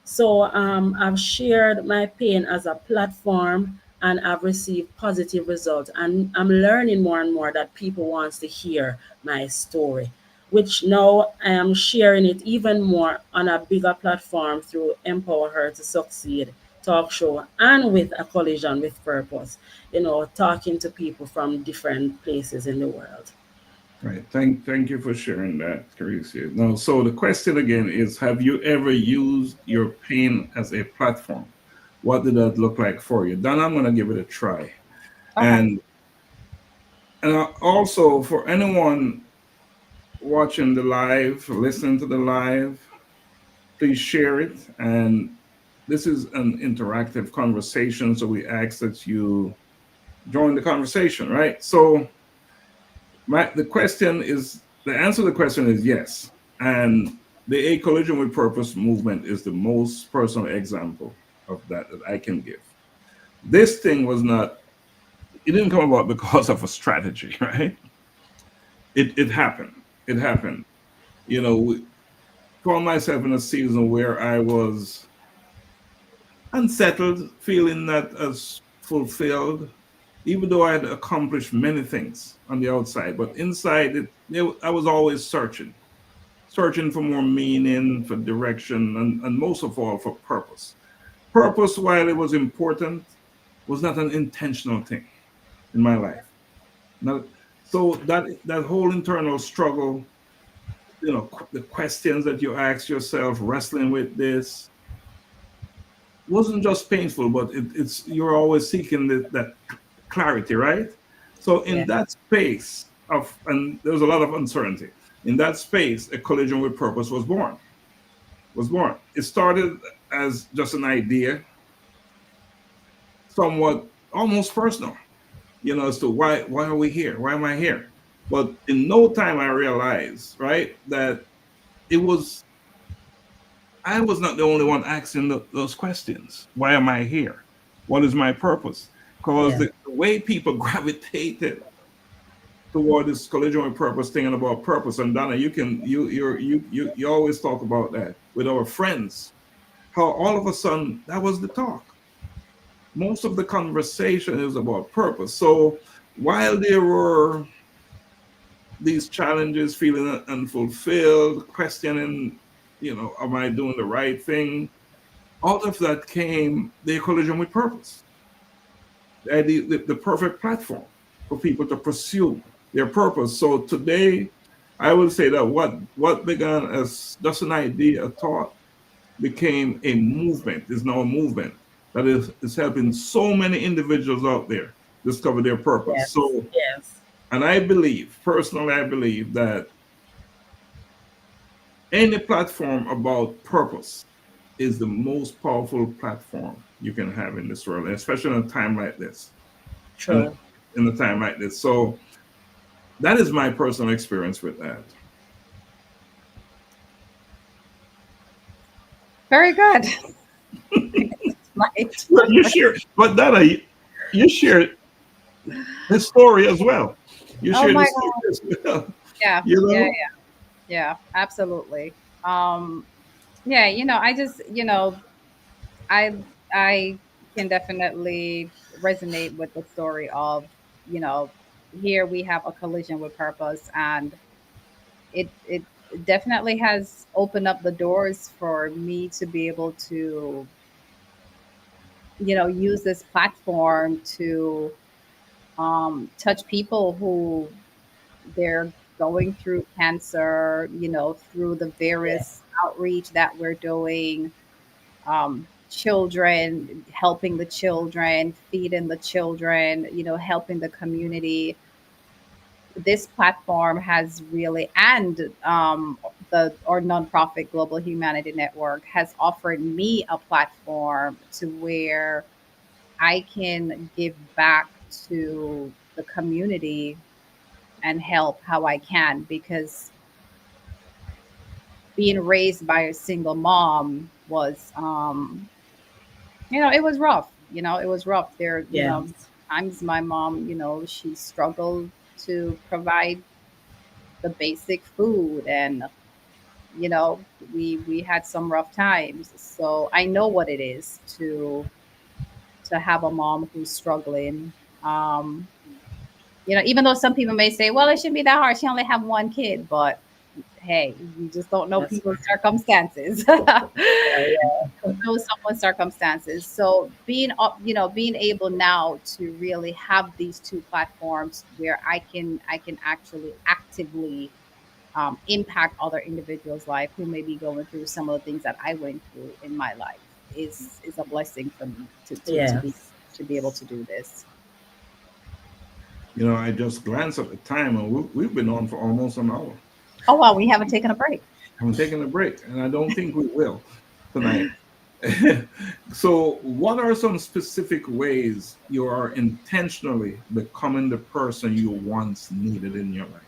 S4: So I've shared my pain as a platform and I've received positive results. And I'm learning more and more that people wants to hear my story, which now I am sharing it even more on a bigger platform through Empower Her to Succeed talk show and with a collision with purpose, talking to people from different places in the world.
S3: Right. Thank you for sharing that, Carissa. Now, so the question again is, have you ever used your pain as a platform? What did that look like for you? Donna, I'm going to give it a try.
S2: Okay.
S3: And also for anyone watching the live, listening to the live, please share it. And this is an interactive conversation, so we ask that you join the conversation, right? So the answer to the question is yes. And the A Collision with Purpose movement is the most personal example of that I can give. This thing was not, it didn't come about because of a strategy, right? It happened. It happened. You know, found myself in a season where I was unsettled, feeling not as fulfilled, even though I had accomplished many things on the outside. But inside, I was always searching for more meaning, for direction, and most of all, for purpose. Purpose, while it was important, was not an intentional thing in my life. Now, So that whole internal struggle, the questions that you ask yourself, wrestling with this, wasn't just painful, but it's you're always seeking that clarity, right? So
S4: Yeah.
S3: in that space of, and there was a lot of uncertainty. In that space, a collision with purpose was born. It started as just an idea, somewhat almost personal, as to why are we here? Why am I here? But in no time I realized, right, that it was I was not the only one asking those questions. Why am I here? What is my purpose? Because
S4: Yeah.
S3: the way people gravitated toward this collision with purpose, thinking about purpose, and Donna, you always talk about that with our friends. How all of a sudden that was the talk. Most of the conversation is about purpose. So while there were these challenges, feeling unfulfilled, questioning, am I doing the right thing? Out of that came the collision with purpose, the perfect platform for people to pursue their purpose. So today, I would say that what began as just an idea, a thought, became a movement, is now a movement that is helping so many individuals out there discover their purpose.
S4: Yes.
S3: So,
S4: Yes.
S3: and personally, I believe that any platform about purpose is the most powerful platform you can have in this world, and especially in a time like this. And
S4: True.
S3: in a time like this. So that is my personal experience with that.
S2: Very good. Right.
S3: Well, you share, but Donna, you share this story as well. You
S2: Oh
S3: share
S2: my
S3: this story
S2: God.
S3: as well.
S2: Yeah.
S3: You
S2: Yeah.
S3: know?
S2: Yeah. Absolutely. Yeah. I just, I I can definitely resonate with the story of, you know, here we have a collision with purpose, and it definitely has opened up the doors for me to be able to, use this platform to touch people who they're going through cancer, through the
S4: Yeah.
S2: various outreach that we're doing, children, helping the children, feeding the children, helping the community. This platform has really, and the or nonprofit Global Humanity Network has offered me a platform to where I can give back to the community and help how I can, because being raised by a single mom was, it was rough. It was rough.
S4: Yes.
S2: Times my mom, she struggled to provide the basic food, and you know, we had some rough times. So I know what it is to have a mom who's struggling. Um, even though some people may say, well, it shouldn't be that hard. She only have one kid, but hey, you just don't know
S4: That's
S2: people's circumstances.
S4: yeah.
S2: Know someone's circumstances. So being able now to really have these two platforms where I can actually actively impact other individuals' life who may be going through some of the things that I went through in my life is a blessing for me
S4: Yes.
S2: to be able to do this.
S3: I just glanced at the time, and we've been on for almost an hour.
S2: Oh wow, we haven't taken a break.
S3: I'm taking a break, and I don't think we will tonight. So, what are some specific ways you are intentionally becoming the person you once needed in your life?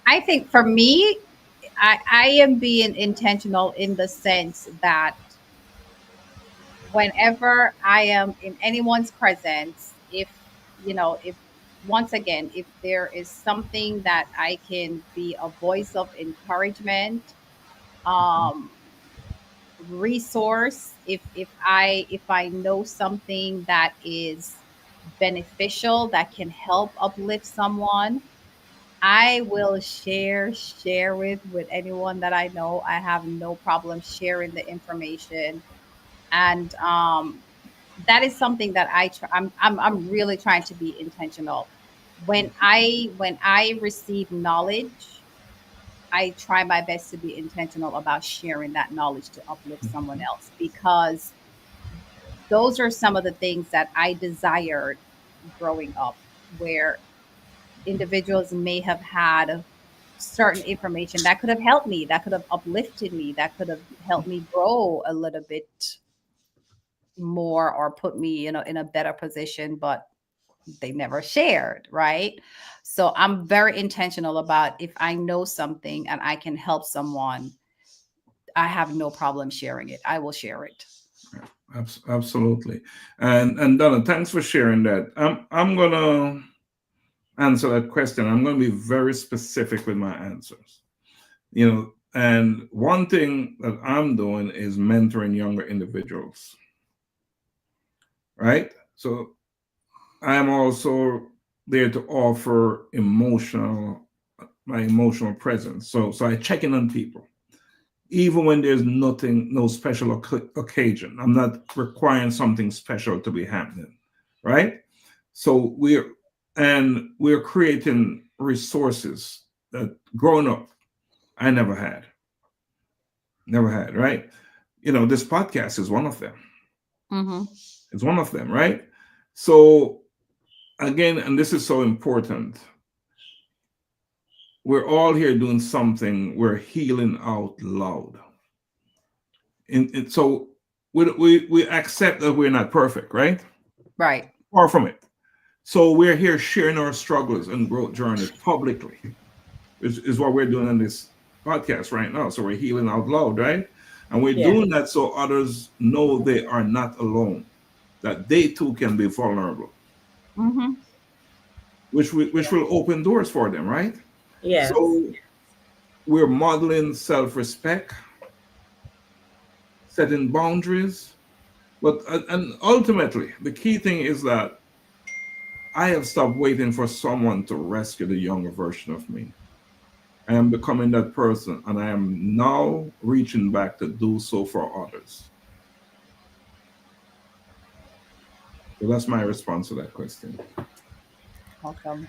S2: I think for me, I am being intentional in the sense that whenever I am in anyone's presence, if once again, if there is something that I can be a voice of encouragement, um, resource, if I know something that is beneficial that can help uplift someone, I will share with anyone that I know. I have no problem sharing the information, and that is something that I'm really trying to be intentional. When I receive knowledge, I try my best to be intentional about sharing that knowledge to uplift someone else, because those are some of the things that I desired growing up, where individuals may have had certain information that could have helped me, that could have uplifted me, that could have helped me grow a little bit more or put me, in a better position, but they never shared, right? So I'm very intentional about, if I know something and I can help someone, I have no problem sharing it. I will share it.
S3: Absolutely. And Donna, thanks for sharing that. I'm gonna answer that question. I'm gonna be very specific with my answers. And one thing that I'm doing is mentoring younger individuals. Right? So I'm also there to offer my emotional presence. So I check in on people even when there's no special occasion. I'm not requiring something special to be happening, right? So we're creating resources that growing up I never had, right? This podcast is one of them.
S2: Mm-hmm.
S3: It's one of them, right? So again, and this is so important, we're all here doing something. We're healing out loud. And so we accept that we're not perfect, right?
S2: Right.
S3: Far from it. So we're here sharing our struggles and growth journey publicly, is what we're doing in this podcast right now. So we're healing out loud, right? And we're
S4: Yeah.
S3: doing that so others know they are not alone, that they too can be vulnerable,
S2: Mm-hmm.
S3: which will open doors for them, right?
S4: Yes.
S3: So we're modeling self-respect, setting boundaries, but and ultimately the key thing is that I have stopped waiting for someone to rescue the younger version of me. I am becoming that person, and I am now reaching back to do so for others. So that's my response to that question.
S2: Awesome.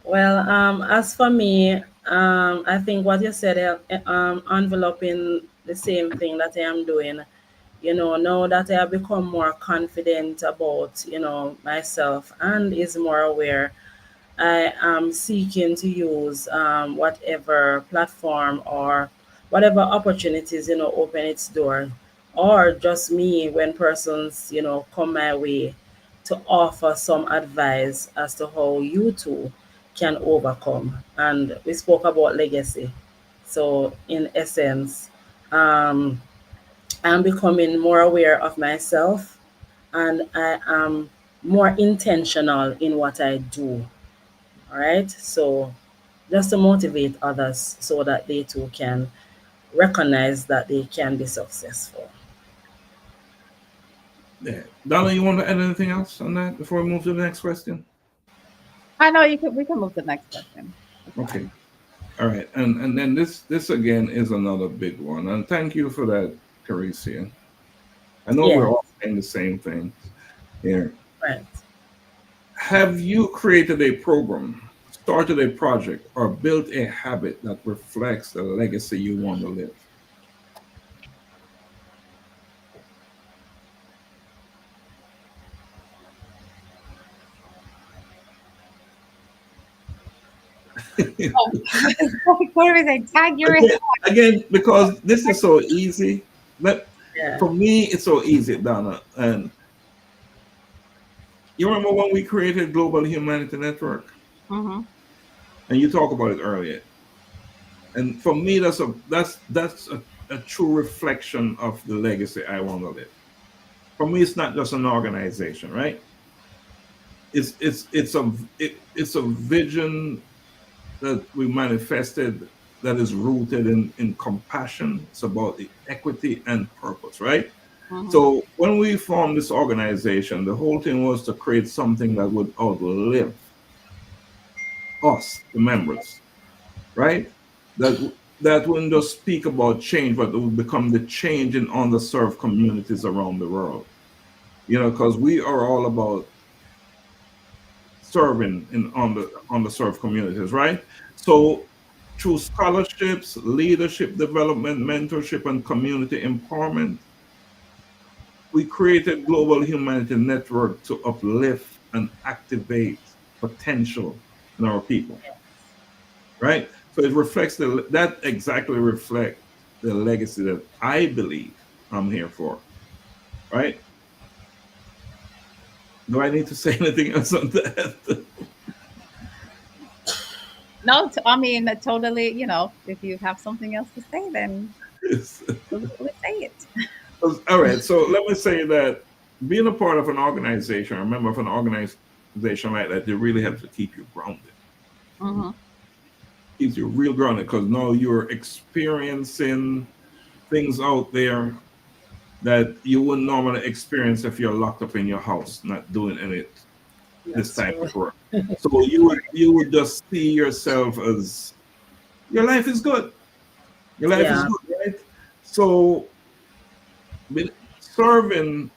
S4: Well, as for me, I think what you said, enveloping the same thing that I am doing. Now that I have become more confident about, myself and is more aware, I am seeking to use whatever platform or whatever opportunities, open its door, or just me when persons, come my way, to offer some advice as to how you too can overcome. And we spoke about legacy. So, in essence, um, I'm becoming more aware of myself, and I am more intentional in what I do. All right. So just to motivate others so that they too can recognize that they can be successful.
S3: Yeah. Donna, you want to add anything else on that before we move to the next question?
S2: I know you can. We can move to the next question. That's fine.
S3: Okay. All right. And then this again is another big one. And thank you for that, Caricia. I know we're
S4: Yeah,
S3: all saying the same thing here.
S4: right.
S3: Have you created a program, started a project, or built a habit that reflects the legacy you want to live?
S2: Oh, what are we saying? Tag your
S3: again, again, because this is so easy. But
S4: Yeah.
S3: for me, it's so easy, Donna. And you remember when we created Global Humanity Network,
S2: Mm-hmm.
S3: and you talk about it earlier. And for me, that's a true reflection of the legacy I want to live. For me, it's not just an organization, right? It's a vision that we manifested that is rooted in compassion. It's about the equity and purpose, right?
S2: Mm-hmm.
S3: So when we formed this organization, the whole thing was to create something that would outlive us, the members, right? That that wouldn't just speak about change, but it would become the change in underserved communities around the world. Because we are all about serving in underserved communities, right? So through scholarships, leadership development, mentorship, and community empowerment, we created Global Humanity Network to uplift and activate potential in our people, right? So it reflects that exactly reflect the legacy that I believe I'm here for, right? Do I need to say anything else on that?
S2: No, I mean, totally, if you have something else to say, then we'll say it.
S3: All right. So let me say that being a part of an organization, a member of an organization like that, they really have to keep you grounded.
S2: Hmm.
S3: Keeps you real grounded because now you're experiencing things out there that you wouldn't normally experience if you're locked up in your house, not doing any this
S4: That's
S3: type
S4: true.
S3: of work. So you would just see yourself as your life is good. Your life is
S4: Yeah.
S3: good, right? So serving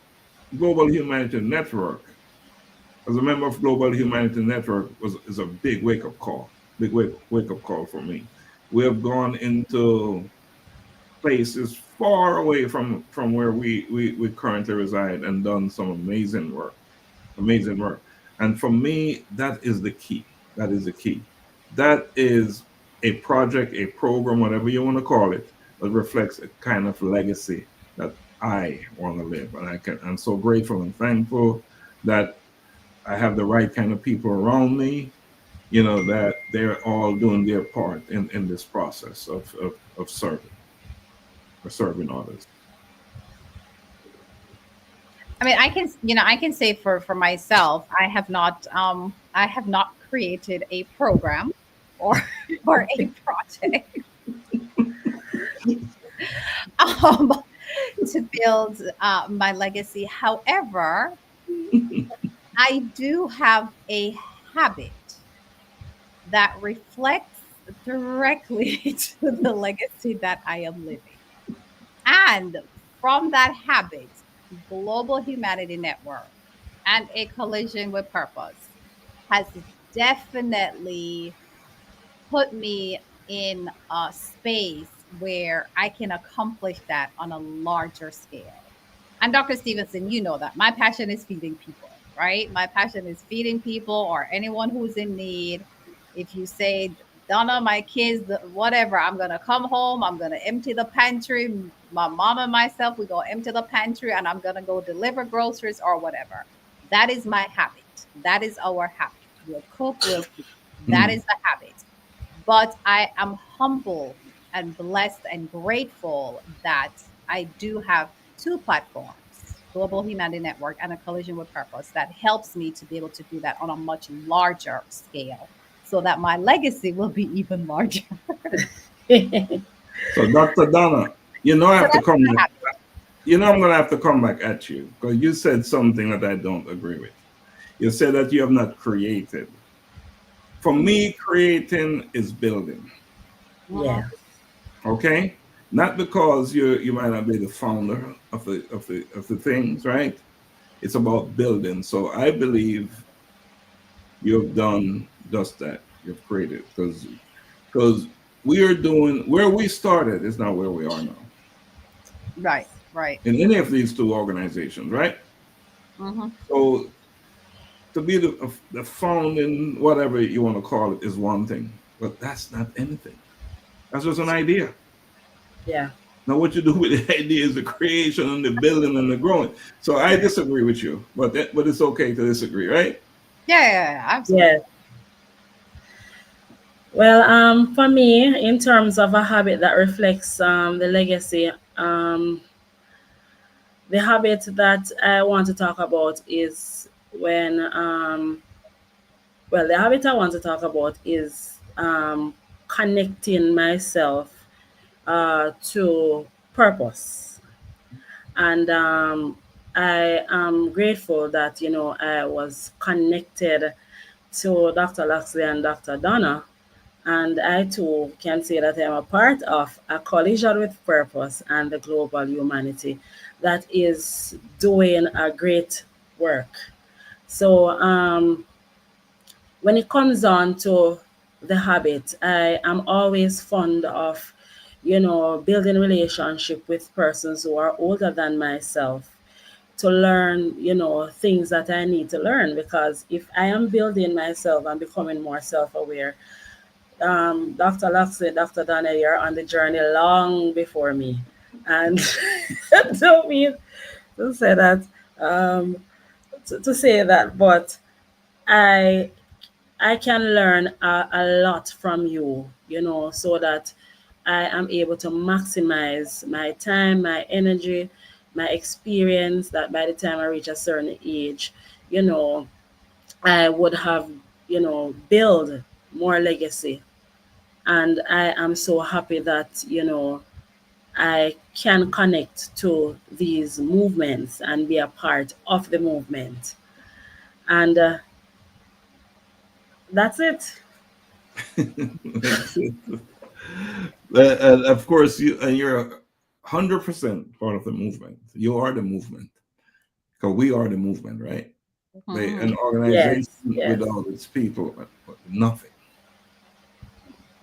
S3: Global Humanity Network as a member of Global Humanity Network is a big wake-up call, wake-up call for me. We have gone into places far away from where we currently reside and done some amazing work. And for me, that is the key. That is the key. That is a project, a program, whatever you want to call it, that reflects a kind of legacy that I want to live. And I'm so grateful and thankful that I have the right kind of people around me, that they're all doing their part in this process of serving others.
S2: I mean, I can say for myself, I have not created a program or or a project um, to build my legacy. However, I do have a habit that reflects directly to the legacy that I am living. And from that habit, Global Humanity Network and A Collision with Purpose has definitely put me in a space where I can accomplish that on a larger scale. And Dr. Stevenson, you know that my passion is feeding people, right? My passion is feeding people or anyone who's in need. If you say, Donna, my kids, whatever, I'm going to come home, I'm going to empty the pantry. My mom and myself, we go empty the pantry and I'm going to go deliver groceries or whatever. That is my habit. That is our habit. We'll cook, we'll feed. That
S3: Mm.
S2: is the habit. But I am humble and blessed and grateful that I do have two platforms, Global Humanity Network and A Collision with Purpose, that helps me to be able to do that on a much larger scale so that my legacy will be even larger.
S3: So, Dr. Donna, I
S2: So
S3: have to
S2: that's
S3: come
S2: my
S3: back.
S2: habit.
S3: I'm going to have to come back at you because you said something that I don't agree with. You said that you have not created. For me, creating is building.
S2: Mhm.
S4: Yeah.
S3: Okay, not because you might not be the founder of the things, right? It's about building. So I believe you've done just that. You've created because we are doing where we started is not where we are now
S2: Right, right.
S3: in any of these two organizations, right?
S2: Hmm.
S3: So to be the founding whatever you want to call it is one thing, but that's not anything. That's just an idea.
S4: Yeah.
S3: Now, what you do with the idea is the creation and the building and the growing. So I disagree with you, but it's okay to disagree, right?
S2: Yeah, yeah, yeah, absolutely.
S4: Yeah. Well, for me, in terms of a habit that reflects the legacy, the habit that I want to talk about is when, well, the habit I want to talk about is connecting myself to purpose. And I am grateful that, I was connected to Dr. Laxley and Dr. Donna. And I too can say that I'm a part of a collision with purpose and the global humanity that is doing a great work. So, when it comes on to the habit, I am always fond of, building relationship with persons who are older than myself to learn, things that I need to learn. Because if I am building myself and becoming more self-aware, Dr. Laxley, Dr. Donna, you're on the journey long before me. And don't mean to say that, um, to say that, but I I can learn a lot from you, so that I am able to maximize my time, my energy, my experience, that by the time I reach a certain age, you know, I would have, build more legacy. And I am so happy that, I can connect to these movements and be a part of the movement. And that's it.
S3: That's it. And of course, you're 100% part of the movement. You are the movement because we are the movement, right? An
S2: Mhm.
S3: organization
S4: Yes, yes.
S3: without its people, nothing.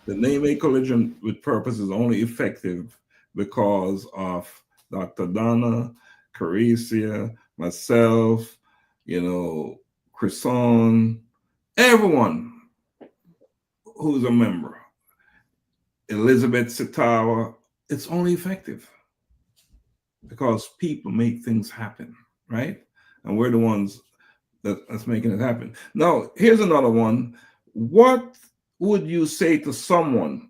S3: The name A Collision with Purpose is only effective because of Dr. Donna, Caricia, myself, you know, Chrison, everyone who's a member, Elizabeth Sitawa. It's only effective because people make things happen, right? And we're the ones that's making it happen. Now, here's another one. What would you say to someone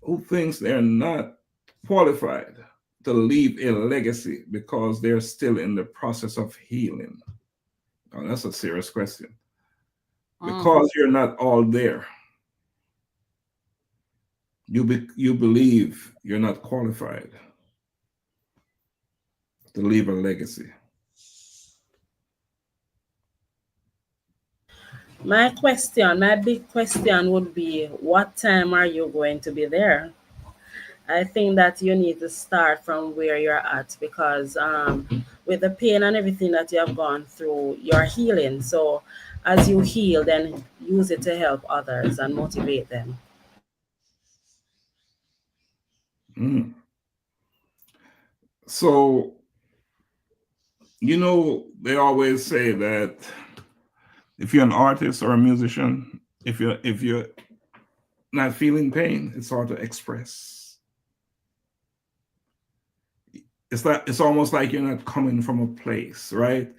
S3: who thinks they're not qualified to leave a legacy because they're still in the process of healing? Oh, that's a serious question.
S2: Mm.
S3: Because you're not all there, you believe you're not qualified to leave a legacy.
S4: My big question would be, what time are you going to be there? I think that you need to start from where you're at, because with the pain and everything that you have gone through, you're healing. So as you heal, then use it to help others and motivate them.
S3: Mm. So, they always say that if you're an artist or a musician, if you're not feeling pain, it's hard to express. It's almost like you're not coming from a place, right?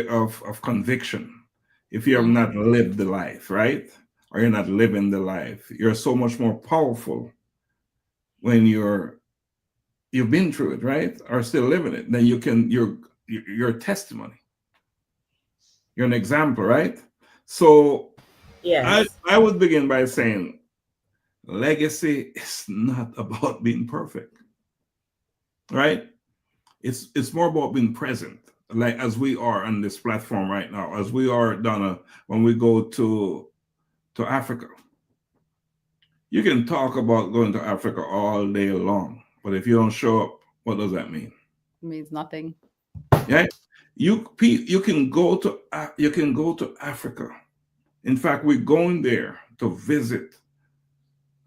S3: Of conviction. If you have
S2: Mhm.
S3: not lived the life, right? Or you're not living the life, you're so much more powerful when you've been through it, right? Or still living it. Then you're a testimony. You're an example, right? So I
S4: Yes.
S3: I would begin by saying legacy is not about being perfect, right? It's more about being present, like as we are on this platform right now, as we are, Donna. When we go to Africa, you can talk about going to Africa all day long, but if you don't show up, what does that mean?
S2: Means nothing.
S3: Yeah, you can go to Africa. In fact, we're going there to visit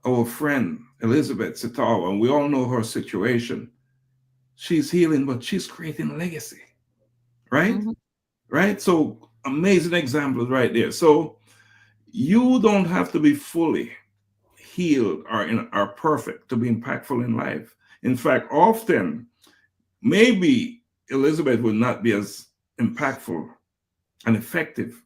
S3: our friend Elizabeth Sitawa, and we all know her situation. She's healing, but she's creating legacy, right?
S2: Mhm.
S3: Right? So amazing examples right there. So you don't have to be fully healed or perfect to be impactful in life. In fact, often maybe Elizabeth would not be as impactful and effective,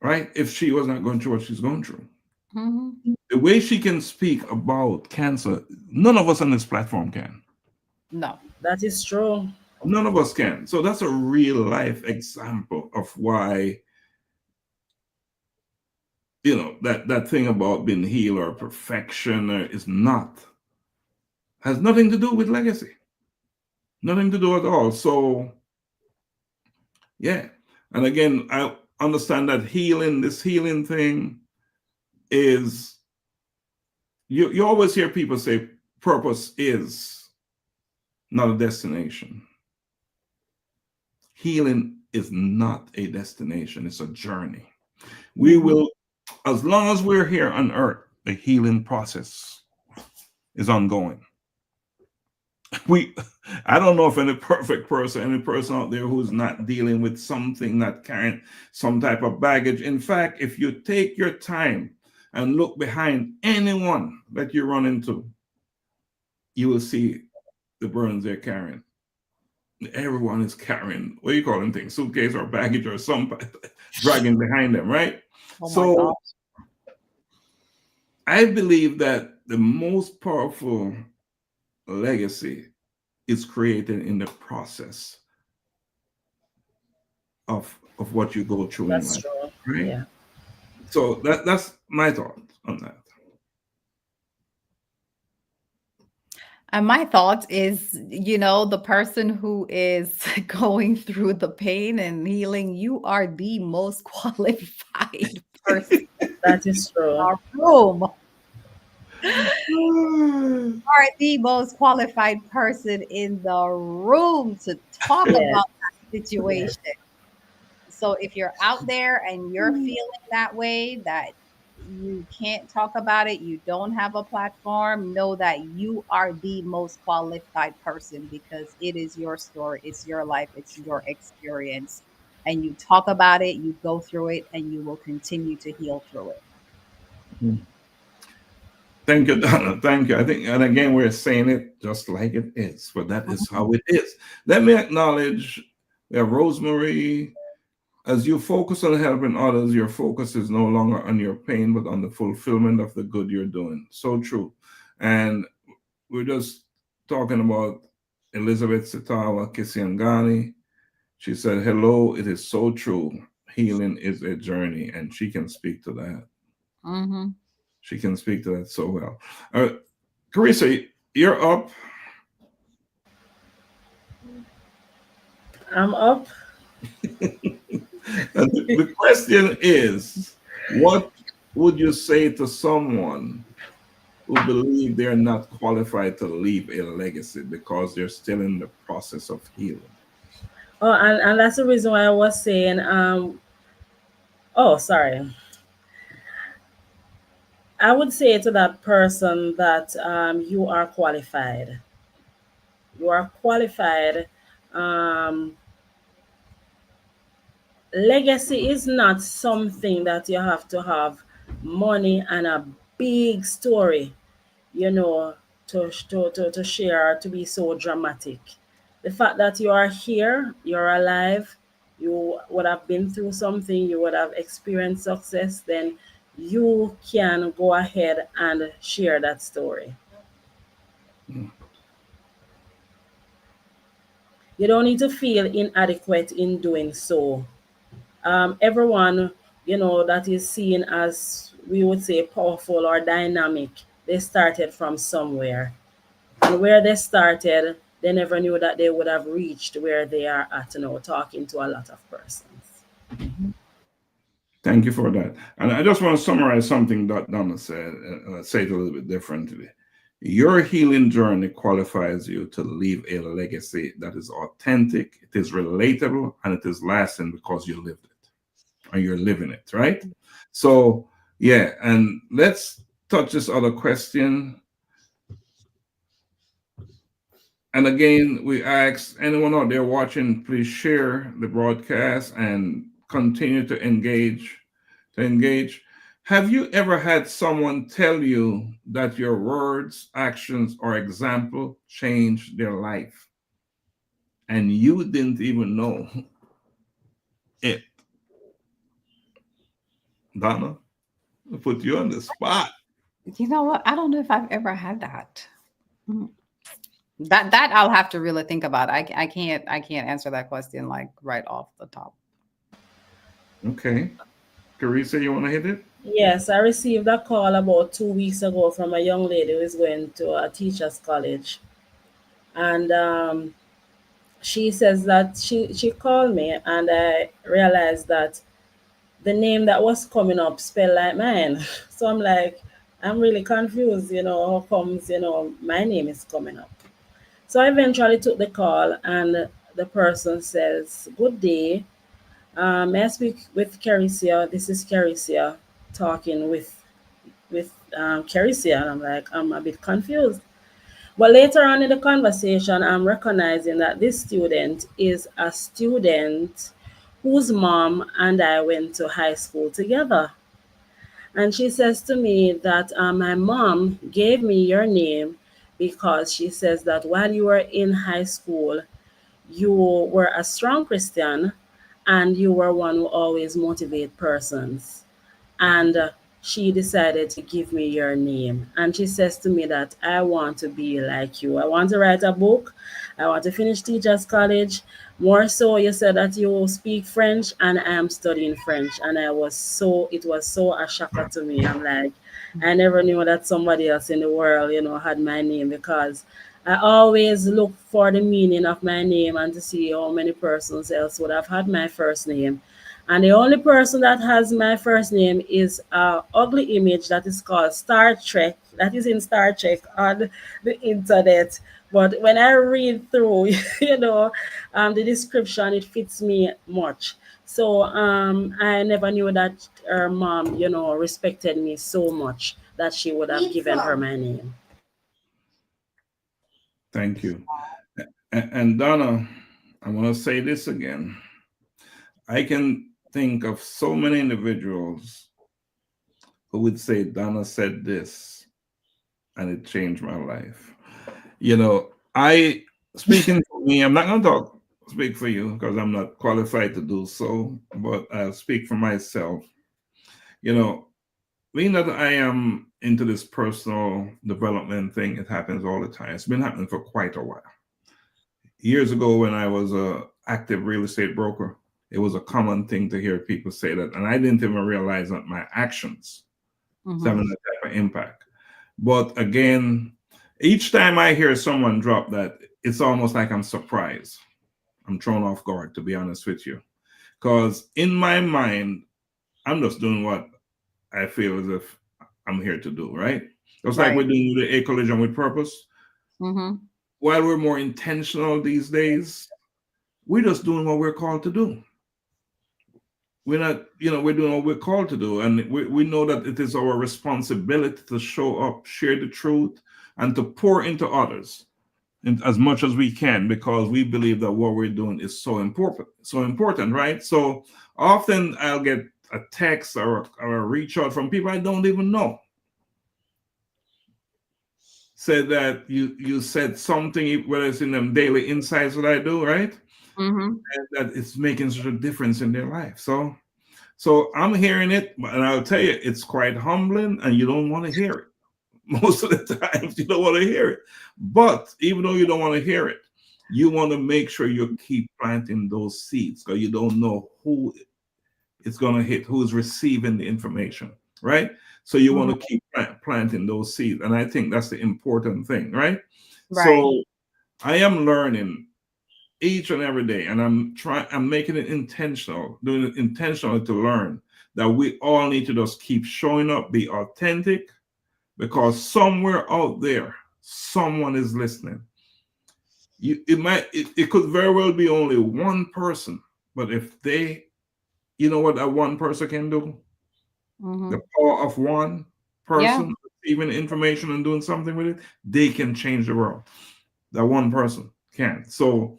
S3: right? If she was not going through what she's going through.
S2: Mhm.
S3: The way she can speak about cancer, none of us on this platform can.
S2: No.
S4: That is true.
S3: None of us can. So that's a real life example of why, that thing about being healed or perfection is not, has nothing to do with legacy. Nothing to do at all. So, yeah. And again, understand that this healing thing is, you always hear people say purpose is not a destination. Healing is not a destination, it's a journey. We will, as long as we're here on earth, the healing process is ongoing. I don't know if any perfect person, any person out there who's not dealing with something, not carrying some type of baggage. In fact, if you take your time and look behind anyone that you run into, you will see the burdens they're carrying. Everyone is carrying, what do you call them things, suitcase or baggage or some dragging behind them, right?
S2: Oh my
S3: So
S2: gosh.
S3: I believe that the most powerful legacy is created in the process of what you go through in
S4: That's
S3: life,
S4: true.
S3: right?
S4: Yeah.
S3: So that's my thought on that.
S2: And my thought is, the person who is going through the pain and healing, you are the most qualified person
S4: That is
S2: in
S4: true.
S2: our room. You are the most qualified person in the room to talk
S4: Yeah.
S2: about that situation. So if you're out there and you're feeling that way, that you can't talk about it, you don't have a platform, know that you are the most qualified person because it is your story, it's your life, it's your experience. And you talk about it, you go through it, and you will continue to heal through it.
S3: Thank you, Donna. Thank you. I think, and again, we're saying it just like it is, but that is how it is. Let me acknowledge Rosemary. As you focus on helping others, your focus is no longer on your pain, but on the fulfillment of the good you're doing. So true. And we're just talking about Elizabeth Sitawa Kisiangani. She said, hello, it is so true. Healing is a journey, and she can speak to that.
S2: Mm-hmm.
S3: She can speak to that so well. Carissa, you're up.
S4: I'm up.
S3: And the question is, what would you say to someone who believe they're not qualified to leave a legacy because they're still in the process of healing?
S4: Oh, and that's the reason why I was saying, oh, sorry. I would say to that person that you are qualified. You are qualified. Um, Legacy is not something that you have to have money and a big story, you know, to share, to be so dramatic. The fact that you are here, you're alive, you would have been through something, you would have experienced success, then you can go ahead and share that story.
S3: Mm.
S4: You don't need to feel inadequate in doing so. Everyone, that is seen as, we would say, powerful or dynamic, they started from somewhere. And where they started, they never knew that they would have reached where they are at now, talking to a lot of persons.
S3: Thank you for that. And I just want to summarize something that Donna said, say it a little bit differently. Your healing journey qualifies you to leave a legacy that is authentic, it is relatable, and it is lasting because you lived it and you're living it, right? So, yeah, and let's touch this other question. And again, we ask anyone out there watching, please share the broadcast and continue to engage. Have you ever had someone tell you that your words, actions, or example changed their life and you didn't even know it? Donna, I put you on the spot.
S2: You know what? I don't know if I've ever had that. Mm. That I'll have to really think about. I can't answer that question like right off the top.
S3: Okay. Carissa, you want to hit it?
S4: Yes, I received a call about 2 weeks ago from a young lady who is going to a teacher's college. And she says that she called me, and I realized that the name that was coming up spelled like mine. So I'm like, I'm really confused, how comes, my name is coming up. So I eventually took the call, and the person says, "Good day. May I speak with Carisia? This is Carisia talking with Carisia." And I'm like, I'm a bit confused. But later on in the conversation, I'm recognizing that this student is a student whose mom and I went to high school together. And she says to me that my mom gave me your name because she says that while you were in high school, you were a strong Christian and you were one who always motivate persons. And she decided to give me your name. And she says to me that I want to be like you. I want to write a book. I want to finish teachers college. More so, you said that you speak French, and I am studying French. And it was so a shocker to me. I'm like, I never knew that somebody else in the world, had my name, because I always look for the meaning of my name and to see how many persons else would have had my first name. And the only person that has my first name is a ugly image that is called Star Trek. That is in Star Trek on the internet. But when I read through, the description, it fits me much. So I never knew that her mom, respected me so much that she would have given her my name.
S3: Thank you. And Donna, I want to say this again. I can think of so many individuals who would say, Donna said this, and it changed my life. Speaking for me, I'm not going to speak for you because I'm not qualified to do so, but I'll speak for myself. Being that I am into this personal development thing, it happens all the time. It's been happening for quite a while. Years ago, when I was an active real estate broker, it was a common thing to hear people say that, and I didn't even realize that my actions having that type of impact. But again, each time I hear someone drop that, it's almost like I'm surprised. I'm thrown off guard, to be honest with you, because in my mind, I'm just doing what I feel as if I'm here to do, right? Just like we're doing the A collision with purpose. While we're more intentional these days, we're just doing what we're called to do. We're not, we're doing what we're called to do. And we know that it is our responsibility to show up, share the truth, and to pour into others as much as we can, because we believe that what we're doing is so important, right? So often I'll get a text or a reach out from people I don't even know. Said that you said something, whether it's in them daily insights that I do, right? And that it's making such a difference in their life. So I'm hearing it, and I'll tell you, it's quite humbling, and you don't want to hear it. Most of the times you don't want to hear it. But even though you don't want to hear it, you want to make sure you keep planting those seeds, because you don't know who it's going to hit, who's receiving the information, right? So you want to keep planting those seeds. And I think that's the important thing, right? So I am learning each and every day, and I'm making it intentional, doing it intentionally to learn that we all need to just keep showing up, be authentic, because somewhere out there, someone is listening. It could very well be only one person, but if they, you know what that one person can do? The power of one person receiving information and doing something with it, they can change the world. That one person can. So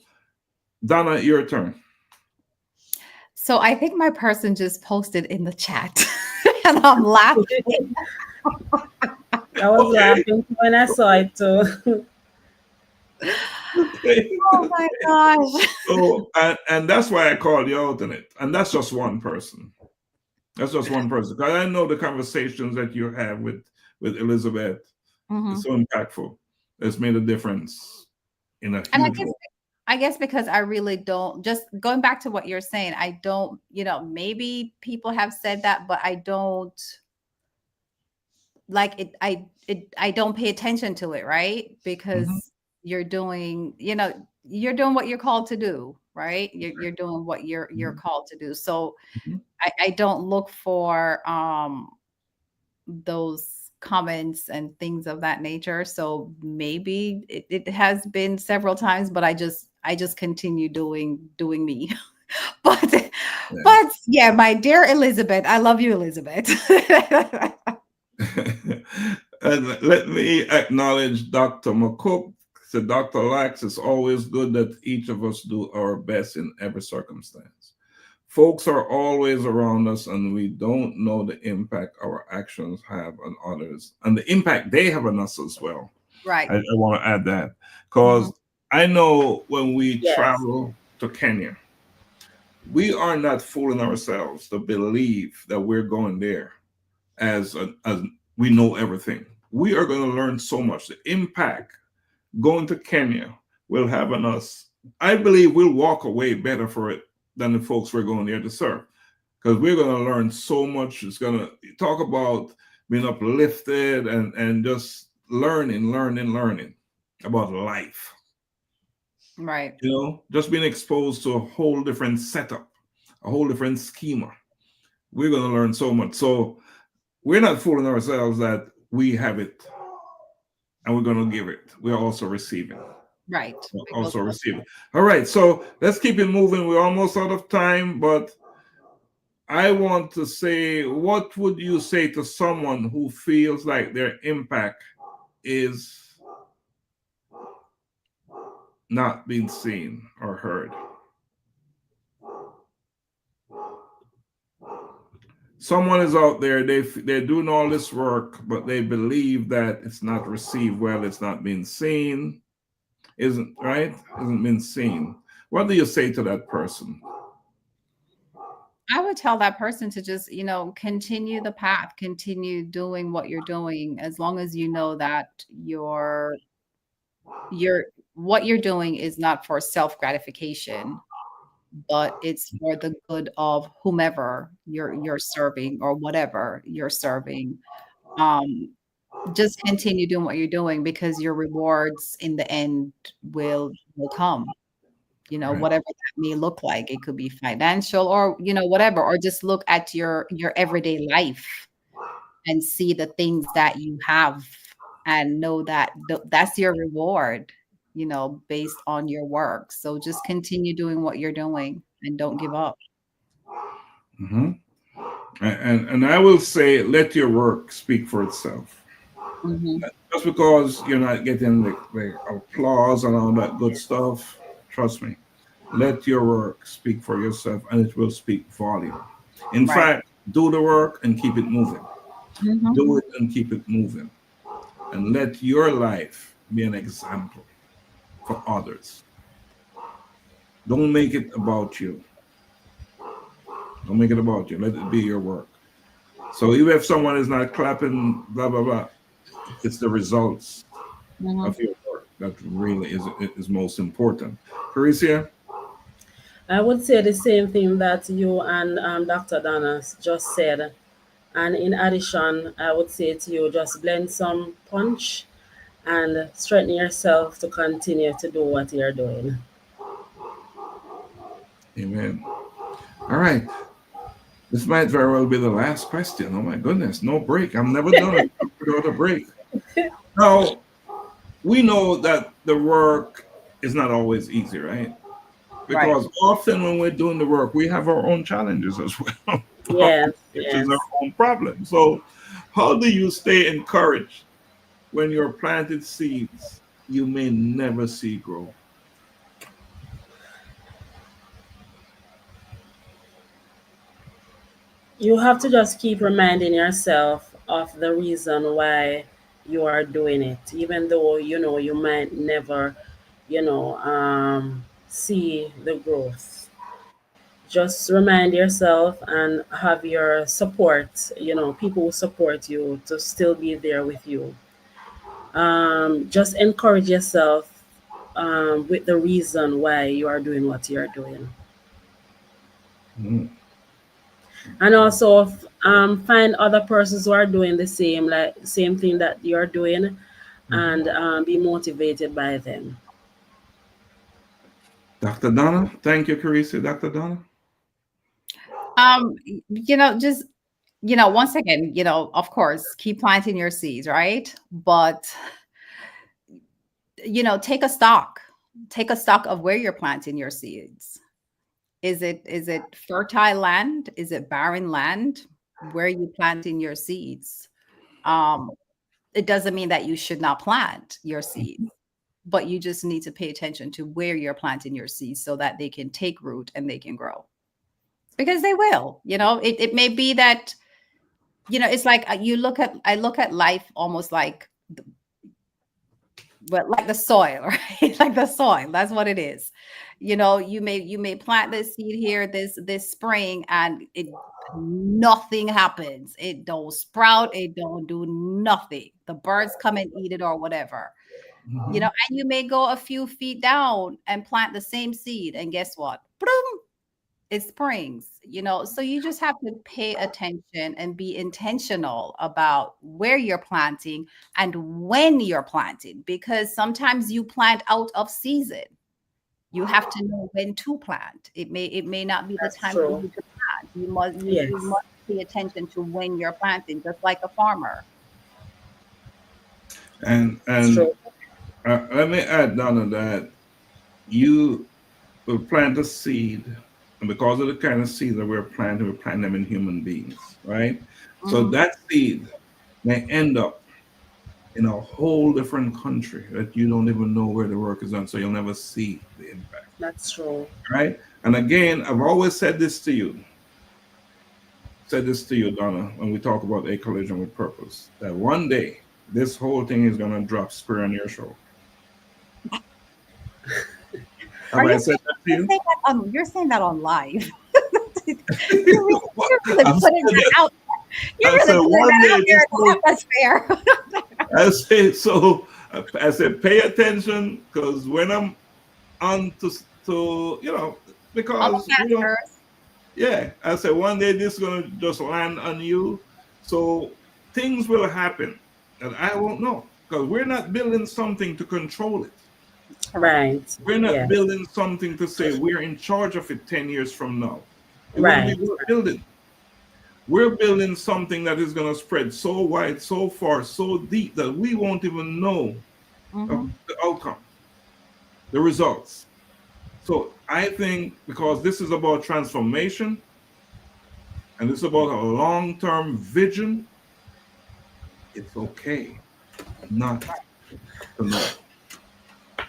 S3: Donna, your turn.
S2: So I think my person just posted in the chat and I'm laughing.
S4: I was laughing when I saw it too.
S2: Oh my gosh.
S3: So, and that's why I called you out on it. And that's just one person. That's just one person. Because I know the conversations that you have with Elizabeth is so impactful. It's made a difference in a huge way.
S2: I guess because I really don't, just going back to what you're saying, I don't, maybe people have said that, but I don't like it. I don't pay attention to it, right? Because you're doing, you're doing what you're called to do, right? You're doing what you're
S3: Mhm.
S2: called to do. So
S3: Mhm.
S2: I don't look for those comments and things of that nature. So maybe it has been several times, but I just continue doing me. but
S3: Yeah.
S2: but yeah, my dear Elizabeth, I love you, Elizabeth.
S3: And let me acknowledge Dr. McCook. So Dr. Lax, it's always good that each of us do our best in every circumstance. Folks are always around us, and we don't know the impact our actions have on others and the impact they have on us as well.
S2: Right.
S3: I want to add that
S2: Mhm.
S3: because I know when we
S4: Yes.
S3: travel to Kenya, we are not fooling ourselves to believe that we're going there as we know everything. We are going to learn so much. The impact going to Kenya will have on us. I believe we'll walk away better for it than the folks we're going there to serve because we're going to learn so much. It's going to talk about being uplifted and just learning about life.
S2: Right.
S3: You know, just being exposed to a whole different setup, a whole different schema. We're going to learn so much. So we're not fooling ourselves that we have it and we're going to give it. We're also receiving.
S2: Right.
S3: We're
S2: We both
S3: also
S2: love
S3: receiving. All right. So let's keep it moving. We're almost out of time, but I want to say, what would you say to someone who feels like their impact is not being seen or heard? Someone is out there, they're doing all this work, but they believe that it's not received well, it's not being seen, isn't right, isn't being seen. What do you say to that person?
S2: I would tell that person to just, continue the path, continue doing what you're doing, as long as you know that you're what you're doing is not for self-gratification, but it's for the good of whomever you're serving or whatever you're serving. Um, just continue doing what you're doing because your rewards in the end will come.
S3: Right.
S2: Whatever that may look like. It could be financial or, whatever, or just look at your everyday life and see the things that you have and know that that's your reward, based on your work. So just continue doing what you're doing and don't give up.
S3: Hmm. And I will say, let your work speak for itself.
S2: Mhm.
S3: Just because you're not getting the applause and all that good stuff, trust me, let your work speak for yourself and it will speak volume. In
S2: Right.
S3: fact, do the work and keep it moving.
S2: Mhm.
S3: Do it and keep it moving. And let your life be an example for others. Don't make it about you. Don't make it about you. Let it be your work. So even if someone is not clapping, blah, blah, blah, it's the results
S2: Mhm.
S3: of your work that really is most important. Caricia?
S4: I would say the same thing that you and Dr. Donna just said. And in addition, I would say to you, just blend some punch and strengthen yourself to continue to do what you're doing.
S3: Amen. All right. This might very well be the last question. Oh my goodness, no break. I'm never done it without a break. Now, we know that the work is not always easy, right?
S2: Right.
S3: Because often when we're doing the work, we have our own challenges as well,
S4: Yes,
S3: which is our
S4: yes.
S3: own problem. So, how do you stay encouraged when your planted seeds you may never see grow?
S4: You have to just keep reminding yourself of the reason why you are doing it, even though you might never, see the growth. Just remind yourself and have your support, people who support you to still be there with you. Just encourage yourself with the reason why you are doing what you are doing.
S3: Mm.
S4: And also find other persons who are doing the same thing that you're doing,
S3: Mhm.
S4: and be motivated by them.
S3: Dr. Donna, thank you, Carissa. Dr. Donna.
S2: Just once again, of course, keep planting your seeds, right? But take a stock. Take a stock of where you're planting your seeds. Is it fertile land? Is it barren land? Where are you planting your seeds? It doesn't mean that you should not plant your seeds, but you just need to pay attention to where you're planting your seeds so that they can take root and they can grow. Because they will. It may be that, it's like I look at life almost like like the soil, right? Like the soil. That's what it is. You may plant this seed here this spring, and nothing happens. It don't sprout. It don't do nothing. The birds come and eat it or whatever. And you may go a few feet down and plant the same seed, and guess what? Boom, it springs. So you just have to pay attention and be intentional about where you're planting and when you're planting, because sometimes you plant out of season. You have to know when to plant. It may not be the
S4: That's
S2: time
S4: true.
S2: for you to plant. You
S4: Yes.
S2: must pay attention to when you're planting, just like a farmer.
S3: And
S4: True.
S3: let me add, Donna, that you will plant a seed, and because of the kind of seed that we're planting them in human beings, right? So
S2: Mhm.
S3: that seed may end up in a whole different country that you don't even know where the work is done, so you'll never see the impact,
S4: That's true.
S3: right? And again, I've always said this to you, Donna, when we talk about a collision with purpose, that one day this whole thing is going to drop square on your shoulder. Have I said that to you?
S2: You're saying that on live. You're really
S3: I'm
S2: putting
S3: saying
S2: that out. You're
S3: I
S2: really
S3: said
S2: putting
S3: one
S2: that
S3: day
S2: out there
S3: this
S2: in the atmosphere.
S3: I say so. I said, pay attention, because when I'm on to because
S2: Factors.
S3: yeah, I said one day this is gonna just land on you. So things will happen that I won't know, because we're not building something to control it.
S4: Right.
S3: We're not
S4: Yes.
S3: building something to say we're in charge of it 10 years from now. It wouldn't be
S4: Right.
S3: worth building. We're building something that is going to spread so wide, so far, so deep that we won't even know
S2: Mhm.
S3: the outcome, the results. So I think because this is about transformation and it's about a long-term vision, it's okay not to know,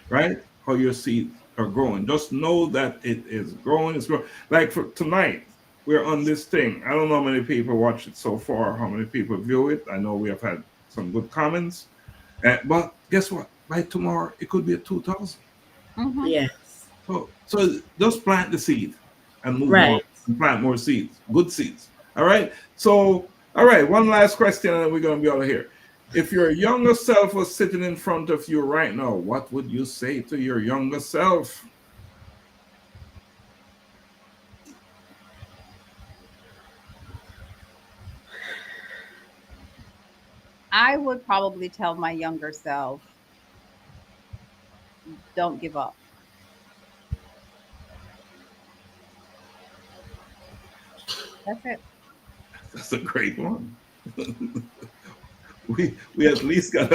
S3: right? How your seeds are growing. Just know that it is growing. It's growing. Like for tonight, we're on this thing. I don't know how many people watch it so far, how many people view it. I know we have had some good comments. But guess what? By tomorrow, it could be at 2,000.
S2: Mhm.
S4: Yes.
S3: So just plant the seed and move on
S4: Right.
S3: and plant more seeds, good seeds. All right. So, all right. One last question, and then we're going to be out of here. If your younger self was sitting in front of you right now, what would you say to your younger self?
S2: I would probably tell my younger self, don't give up. That's it.
S3: That's a great one. we at least got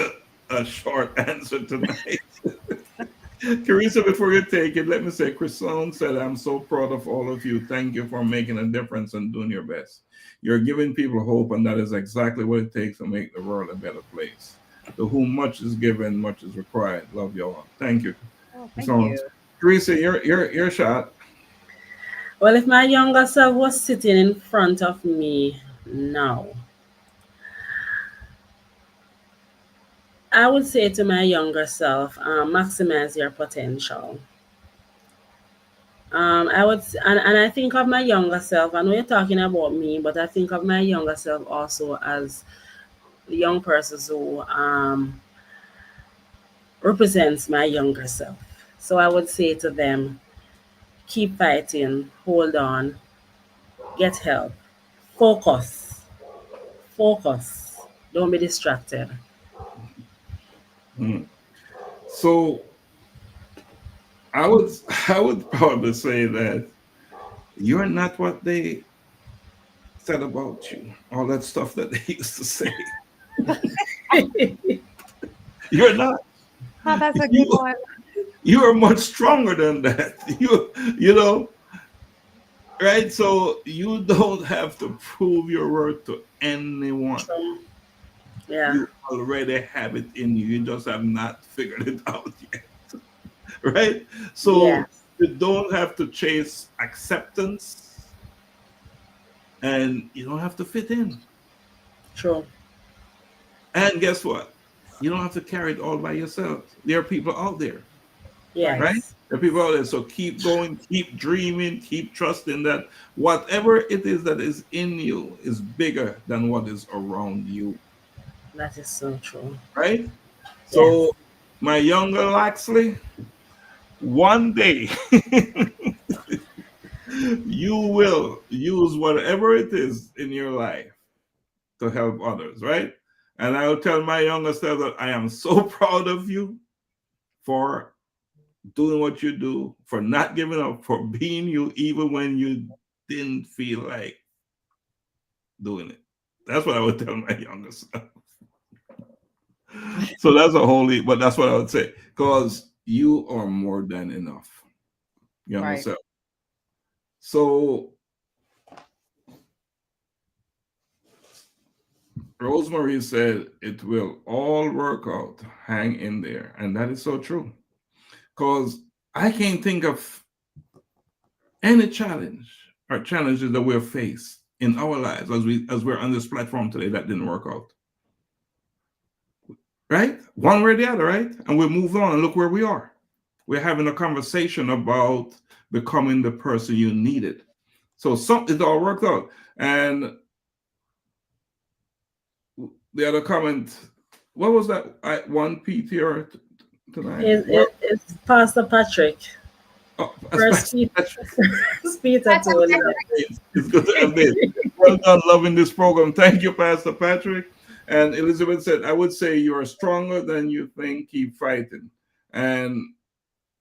S3: a short answer tonight. Carissa, before you take it, let me say, Chris Sloan said, I'm so proud of all of you. Thank you for making a difference and doing your best. You're giving people hope, and that is exactly what it takes to make the world a better place. To whom much is given, much is required. Love you all. Thank you,
S2: Oh,
S3: Chris
S2: thank
S3: Sloan.
S2: you.
S3: Carissa, your shot.
S4: Well, if my younger self was sitting in front of me now, I would say to my younger self, maximize your potential. And I think of my younger self. I know you're talking about me, but I think of my younger self also as the young person who represents my younger self. So I would say to them, keep fighting, hold on, get help, focus, focus, don't be distracted.
S3: Hmm. So I would probably say that you're not what they said about you. All that stuff that they used to say. You're not.
S2: Oh, that's a good
S3: You
S2: one.
S3: you are much stronger than that. You know, right? So you don't have to prove your worth to anyone.
S4: True. Yeah.
S3: You already have it in you. You just have not figured it out yet. Right? So
S4: Yes.
S3: you don't have to chase acceptance and you don't have to fit in.
S4: True.
S3: And guess what? You don't have to carry it all by yourself. There are people out there,
S2: Right.
S3: right?
S4: Yes.
S3: There are people out there. So keep going, keep dreaming, keep trusting that whatever it is that is in you is bigger than what is around you,
S4: That is so true.
S3: right?
S4: Yes.
S3: So, my younger Laxley, one day you will use whatever it is in your life to help others, right? And I'll tell my younger self that I am so proud of you for doing what you do, for not giving up, for being you, even when you didn't feel like doing it. That's what I would tell my younger self. So that's a holy, but that's what I would say, because you are more than enough, younger
S2: Right.
S3: self. So Rosemary said, it will all work out. Hang in there. And that is so true. Because I can't think of any challenge or challenges that we're faced in our lives as we're on this platform today that didn't work out. Right? One way or the other, right? And we moved on and look where we are. We're having a conversation about becoming the person you needed. So it all worked out. And the other comment, what was that? One PTR tonight.
S4: It's Pastor Patrick.
S3: Oh,
S4: First Peter, First Peter
S2: That's
S4: 2.
S3: it's good to have this. Well done, loving this program. Thank you, Pastor Patrick. And Elizabeth said, I would say you are stronger than you think. Keep fighting. And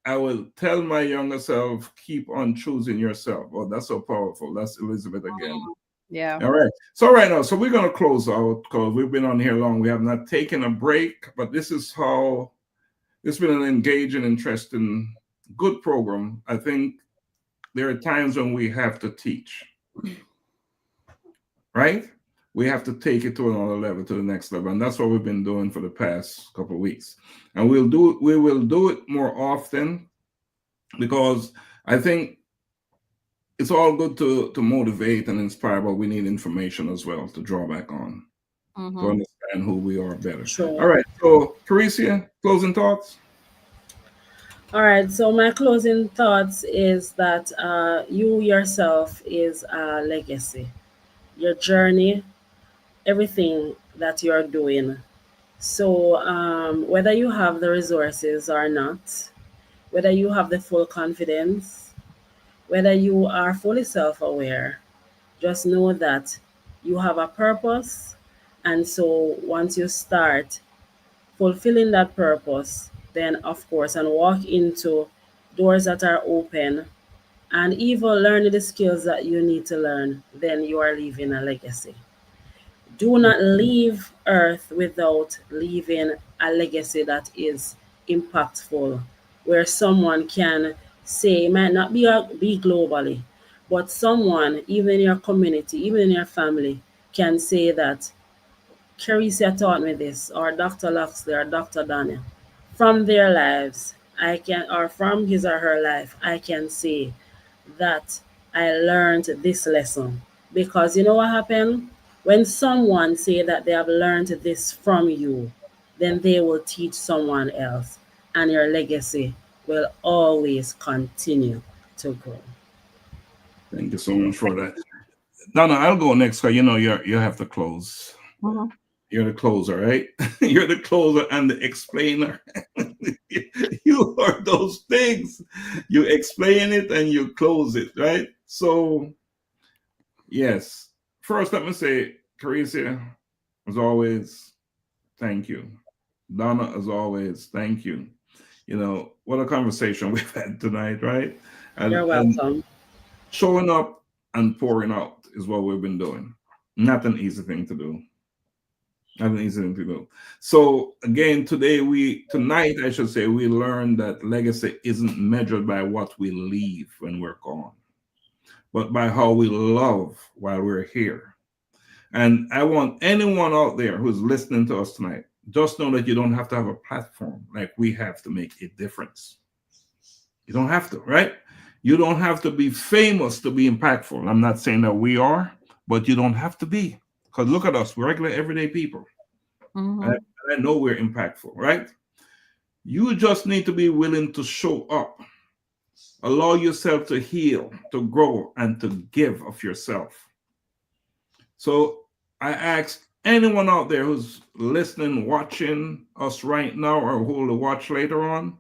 S3: I will tell my younger self, keep on choosing yourself. Oh, that's so powerful. That's Elizabeth again.
S2: Yeah.
S3: All right. So right now, so we're going to close out because we've been on here long. We have not taken a break, but this is how it's been an engaging, interesting, good program. I think there are times when we have to teach, right? We have to take it to another level, to the next level, and that's what we've been doing for the past couple of weeks. And we will do it more often because I think it's all good to motivate and inspire, but we need information as well to draw back on to understand who we are better.
S4: Sure.
S3: All right. So, Parisia, closing thoughts?
S4: All right. So my closing thoughts is that you yourself is a legacy. Your journey, everything that you're doing. So whether you have the resources or not, whether you have the full confidence, whether you are fully self-aware, just know that you have a purpose. And so once you start fulfilling that purpose, then of course, and walk into doors that are open and even learn the skills that you need to learn, then you are leaving a legacy. Do not leave Earth without leaving a legacy that is impactful, where someone can say, it might not be globally, but someone, even in your community, even in your family, can say that Carissa taught me this, or Dr. Laxley, or Dr. Donna. From their lives, I can, or from his or her life, I can say that I learned this lesson. Because you know what happened? When someone say that they have learned this from you, then they will teach someone else, and your legacy will always continue to grow.
S3: Thank you so much for that. Donna, I'll go next because you have to close. You're the closer, right? You're the closer and the explainer. You are those things. You explain it and you close it, right? So, yes. First, let me say, Carissa, as always, thank you. Donna, as always, thank you. You know, what a conversation we've had tonight, right?
S4: You're
S3: And
S4: welcome.
S3: showing up and pouring out is what we've been doing. Not an easy thing to do. Not an easy thing to do. So again, tonight, I should say, we learned that legacy isn't measured by what we leave when we're gone, but by how we love while we're here. And I want anyone out there who's listening to us tonight, just know that you don't have to have a platform like we have to make a difference. You don't have to, right? You don't have to be famous to be impactful. I'm not saying that we are, but you don't have to be. Because look at us, we're regular, everyday people.
S2: Mhm.
S3: And I know we're impactful, right? You just need to be willing to show up. Allow yourself to heal, to grow, and to give of yourself. So I ask anyone out there who's listening, watching us right now, or who will watch later on,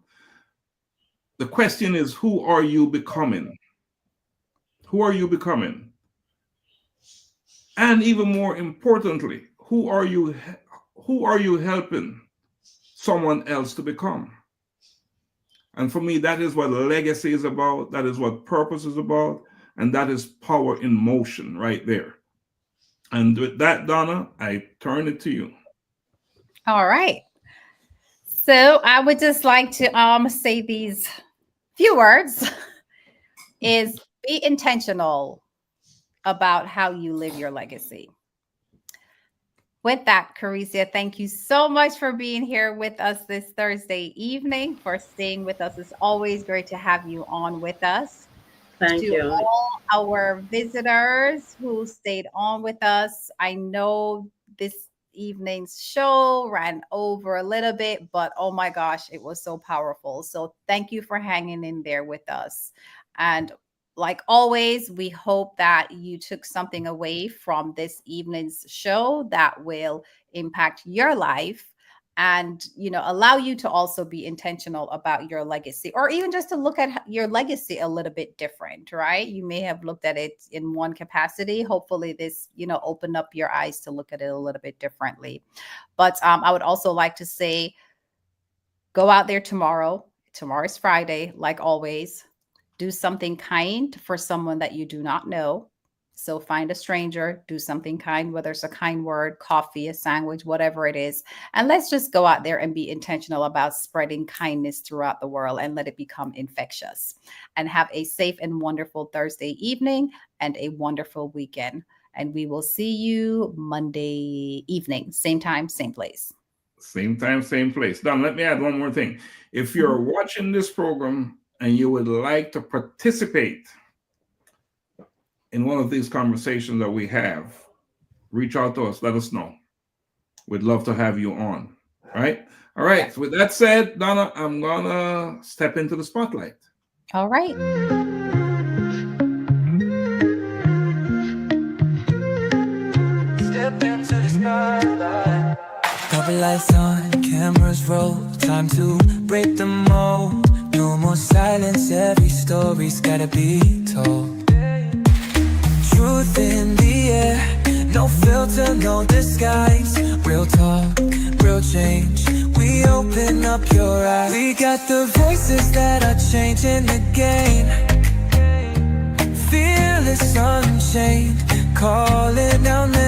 S3: the question is, who are you becoming? Who are you becoming? And even more importantly, who are you helping someone else to become? And for me, that is what legacy is about. That is what purpose is about. And that is power in motion right there. And with that, Donna, I turn it to you.
S2: All right. So I would just like to say these few words is be intentional about how you live your legacy. With that, Carisia, thank you so much for being here with us this Thursday evening, for staying with us. It's always great to have you on with us.
S4: Thank
S2: To
S4: you.
S2: all our visitors who stayed on with us, I know this evening's show ran over a little bit, but oh my gosh, it was so powerful. So thank you for hanging in there with us. And like always, we hope that you took something away from this evening's show that will impact your life and, you know, allow you to also be intentional about your legacy, or even just to look at your legacy a little bit different, right? You may have looked at it in one capacity. Hopefully this, you know, opened up your eyes to look at it a little bit differently. But I would also like to say, go out there tomorrow. Tomorrow's Friday, like always. Do something kind for someone that you do not know. So find a stranger, do something kind, whether it's a kind word, coffee, a sandwich, whatever it is. And let's just go out there and be intentional about spreading kindness throughout the world and let it become infectious. And have a safe and wonderful Thursday evening and a wonderful weekend. And we will see you Monday evening, same time, same place.
S3: Same time, same place. Don, let me add one more thing. If you're watching this program and you would like to participate in one of these conversations that we have, reach out to us. Let us know. We'd love to have you on. Right? All right. So with that said, Donna, I'm going to step into the spotlight.
S2: All right.
S1: Step into the spotlight. Couple lights on, cameras roll. Time to break the mold. No more silence, every story's gotta be told. Truth in the air, no filter, no disguise. Real talk, real change. We open up your eyes. We got the voices that are changing the game. Fearless, unchained, calling out.